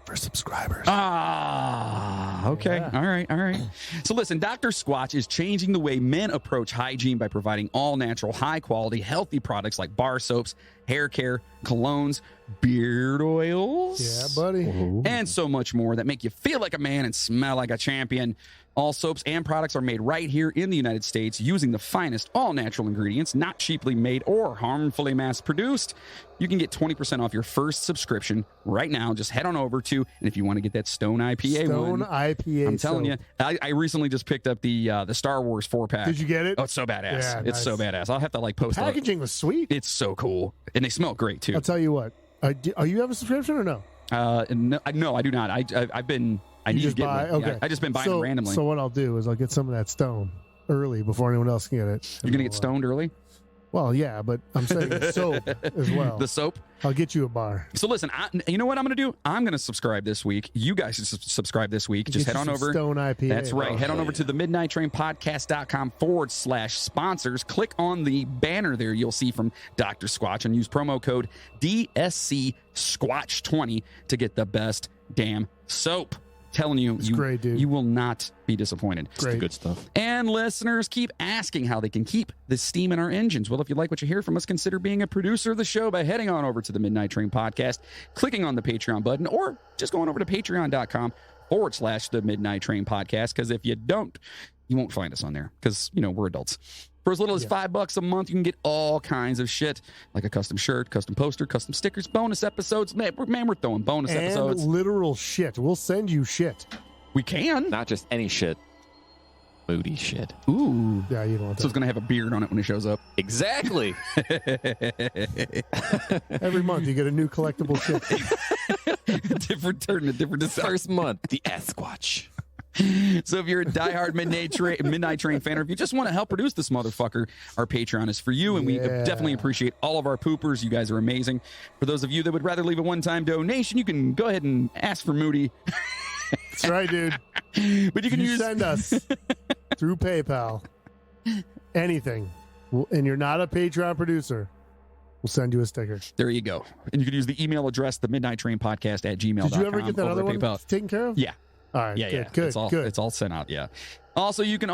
for subscribers. Okay. Yeah. All right. So listen, Dr. Squatch is changing the way men approach hygiene by providing all natural, high quality, healthy products like bar soaps, hair care, colognes, beard oils. Yeah, buddy. And so much more that make you feel like a man and smell like a champion. All soaps and products are made right here in the United States using the finest all-natural ingredients, not cheaply made or harmfully mass-produced. You can get 20% off your first subscription right now. Just head on over to, and if you want to get that Stone IPA IPA I'm telling you, I recently just picked up the Star Wars 4-pack. Did you get it? Oh, it's so badass. Yeah, it's so badass. I'll have to post it. Packaging was sweet. It's so cool. And they smell great, too. I'll tell you what. Are you have a subscription or no? No, I do not. I've been... I need to get one. Okay. Yeah, I just been buying them randomly. So what I'll do is I'll get some of that Stone early before anyone else can get it. You're going to get stoned early? Well, yeah, but I'm saying soap as well. The soap? I'll get you a bar. So listen, you know what I'm going to do? I'm going to subscribe this week. You guys should subscribe this week. Just head on over. Stone IPA. That's right. Head on over to the midnighttrainpodcast.com/sponsors. Click on the banner there you'll see from Dr. Squatch and use promo code DSC Squatch20 to get the best damn soap. Telling you, great, dude. You will not be disappointed. It's the good stuff. And listeners keep asking how they can keep the steam in our engines. Well, if you like what you hear from us, consider being a producer of the show by heading on over to the Midnight Train Podcast, clicking on the Patreon button, or just going over to patreon.com/the Midnight Train Podcast. Because if you don't, you won't find us on there because, we're adults. For as little as $5 a month, you can get all kinds of shit, like a custom shirt, custom poster, custom stickers, bonus episodes. Man, we're throwing bonus episodes. And literal shit. We'll send you shit. We can. Not just any shit. Moody shit. Ooh. Yeah, you don't want So it's going to have a beard on it when it shows up. Exactly. Every month you get a new collectible shit. Different turn, a different design. First month, the Sasquatch. So if you're a diehard Midnight Train fan, or if you just want to help produce this motherfucker, our Patreon is for you, and we definitely appreciate all of our poopers. You guys are amazing. For those of you that would rather leave a one-time donation, you can go ahead and ask for Moody. That's right, dude. But you can send us through PayPal anything, and you're not a Patreon producer, we'll send you a sticker. There you go. And you can use the email address, the midnighttrainpodcast@gmail.com. Did you ever get that other one PayPal. taken care of? Yeah. All right. Yeah, Good. It's all Good. it's all sent out. Yeah. You can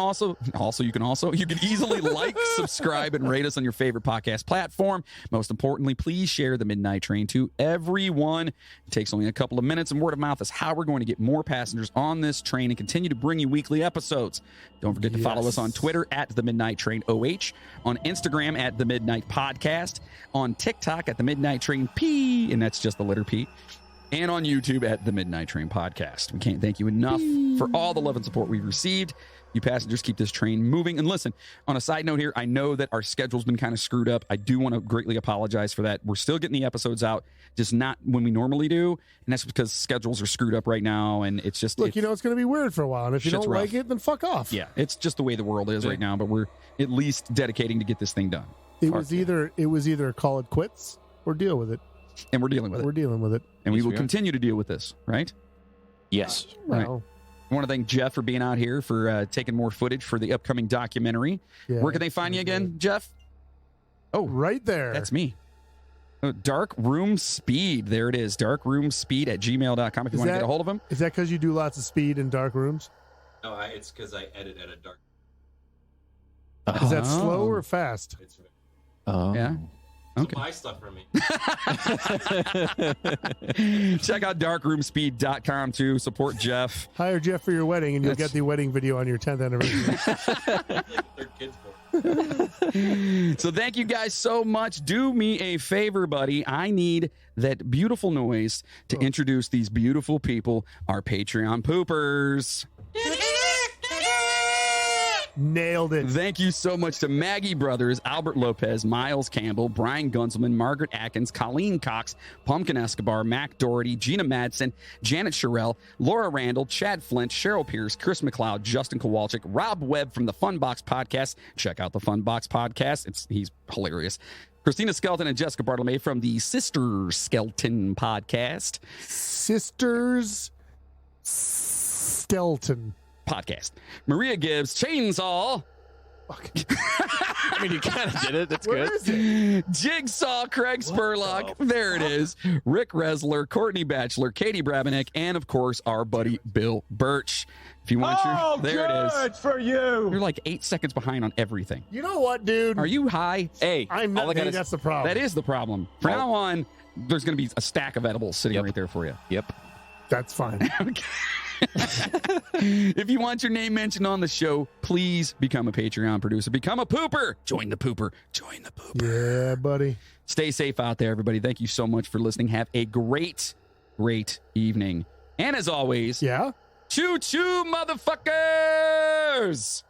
easily like, subscribe, and rate us on your favorite podcast platform. Most importantly, please share the Midnight Train to everyone. It takes only a couple of minutes, and word of mouth is how we're going to get more passengers on this train and continue to bring you weekly episodes. Don't forget to follow us on Twitter at The Midnight Train OH, on Instagram at The Midnight Podcast, on TikTok at The Midnight Train P, and that's just the letter P, and on YouTube at The Midnight Train Podcast. We can't thank you enough for all the love and support we've received. You passengers keep this train moving. And listen, on a side note here, I know that our schedule's been kind of screwed up. I do want to greatly apologize for that. We're still getting the episodes out, just not when we normally do. And that's because schedules are screwed up right now. And it's just... Look, it's going to be weird for a while. And if you don't like it, then fuck off. Yeah, it's just the way the world is right now. But we're at least dedicating to get this thing done. It was either call it quits or deal with it. And we're dealing with it. We're dealing with it. And we will continue to deal with this, right? Yes. Right. Well, I want to thank Jeff for being out here, for taking more footage for the upcoming documentary. yeah, Where can they find you again, Jeff? Oh, right there. that's me. Oh, Dark Room Speed. There it is. darkroomspeed@gmail.com if you want to get a hold of him. Is that because you do lots of speed in dark rooms? No, it's because I edit at a dark. Is that Oh. slow or fast? It's Oh. Yeah. Okay. buy stuff from me. Check out darkroomspeed.com to support Jeff. Hire Jeff for your wedding, and you'll That's- get the wedding video on your 10th anniversary. They're kids for. So thank you guys so much. Do me a favor, buddy. I need that beautiful noise to introduce these beautiful people, our Patreon poopers. Nailed it. Thank you so much to Maggie Brothers, Albert Lopez, Miles Campbell, Brian Gunzelman, Margaret Atkins, Colleen Cox, Pumpkin Escobar, Mac Doherty, Gina Madsen, Janet Sherrill, Laura Randall, Chad Flint, Cheryl Pierce, Chris McLeod, Justin Kowalczyk, Rob Webb from the Funbox Podcast. Check out the Funbox Podcast. He's hilarious. Christina Skelton and Jessica Bartolome from the Sister Skelton Podcast. Sisters Skeleton. Podcast. Maria Gibbs, Chainsaw. I mean, you kind of did it. That's Where good. is it? Jigsaw, Craig Spurlock. There it is. Rick Resler, Courtney Batchelor, Katie Brabenek, and of course, our buddy Bill Birch. If you want there it is. For you. You're like 8 seconds behind on everything. You know what, dude? Are you high? Hey, I'm all not. I gotta- That's the problem. That is the problem. From now on, there's going to be a stack of edibles sitting Yep. right there for you. Yep. That's fine. If you want your name mentioned on the show, please become a Patreon producer. Become a pooper. Join the pooper. Join the pooper. Yeah, buddy. Stay safe out there, everybody. Thank you so much for listening. Have a great, great evening. And as always, Yeah. choo-choo, motherfuckers!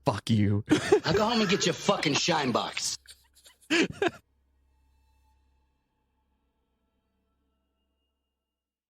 Fuck you. Now go home and get your fucking shine box.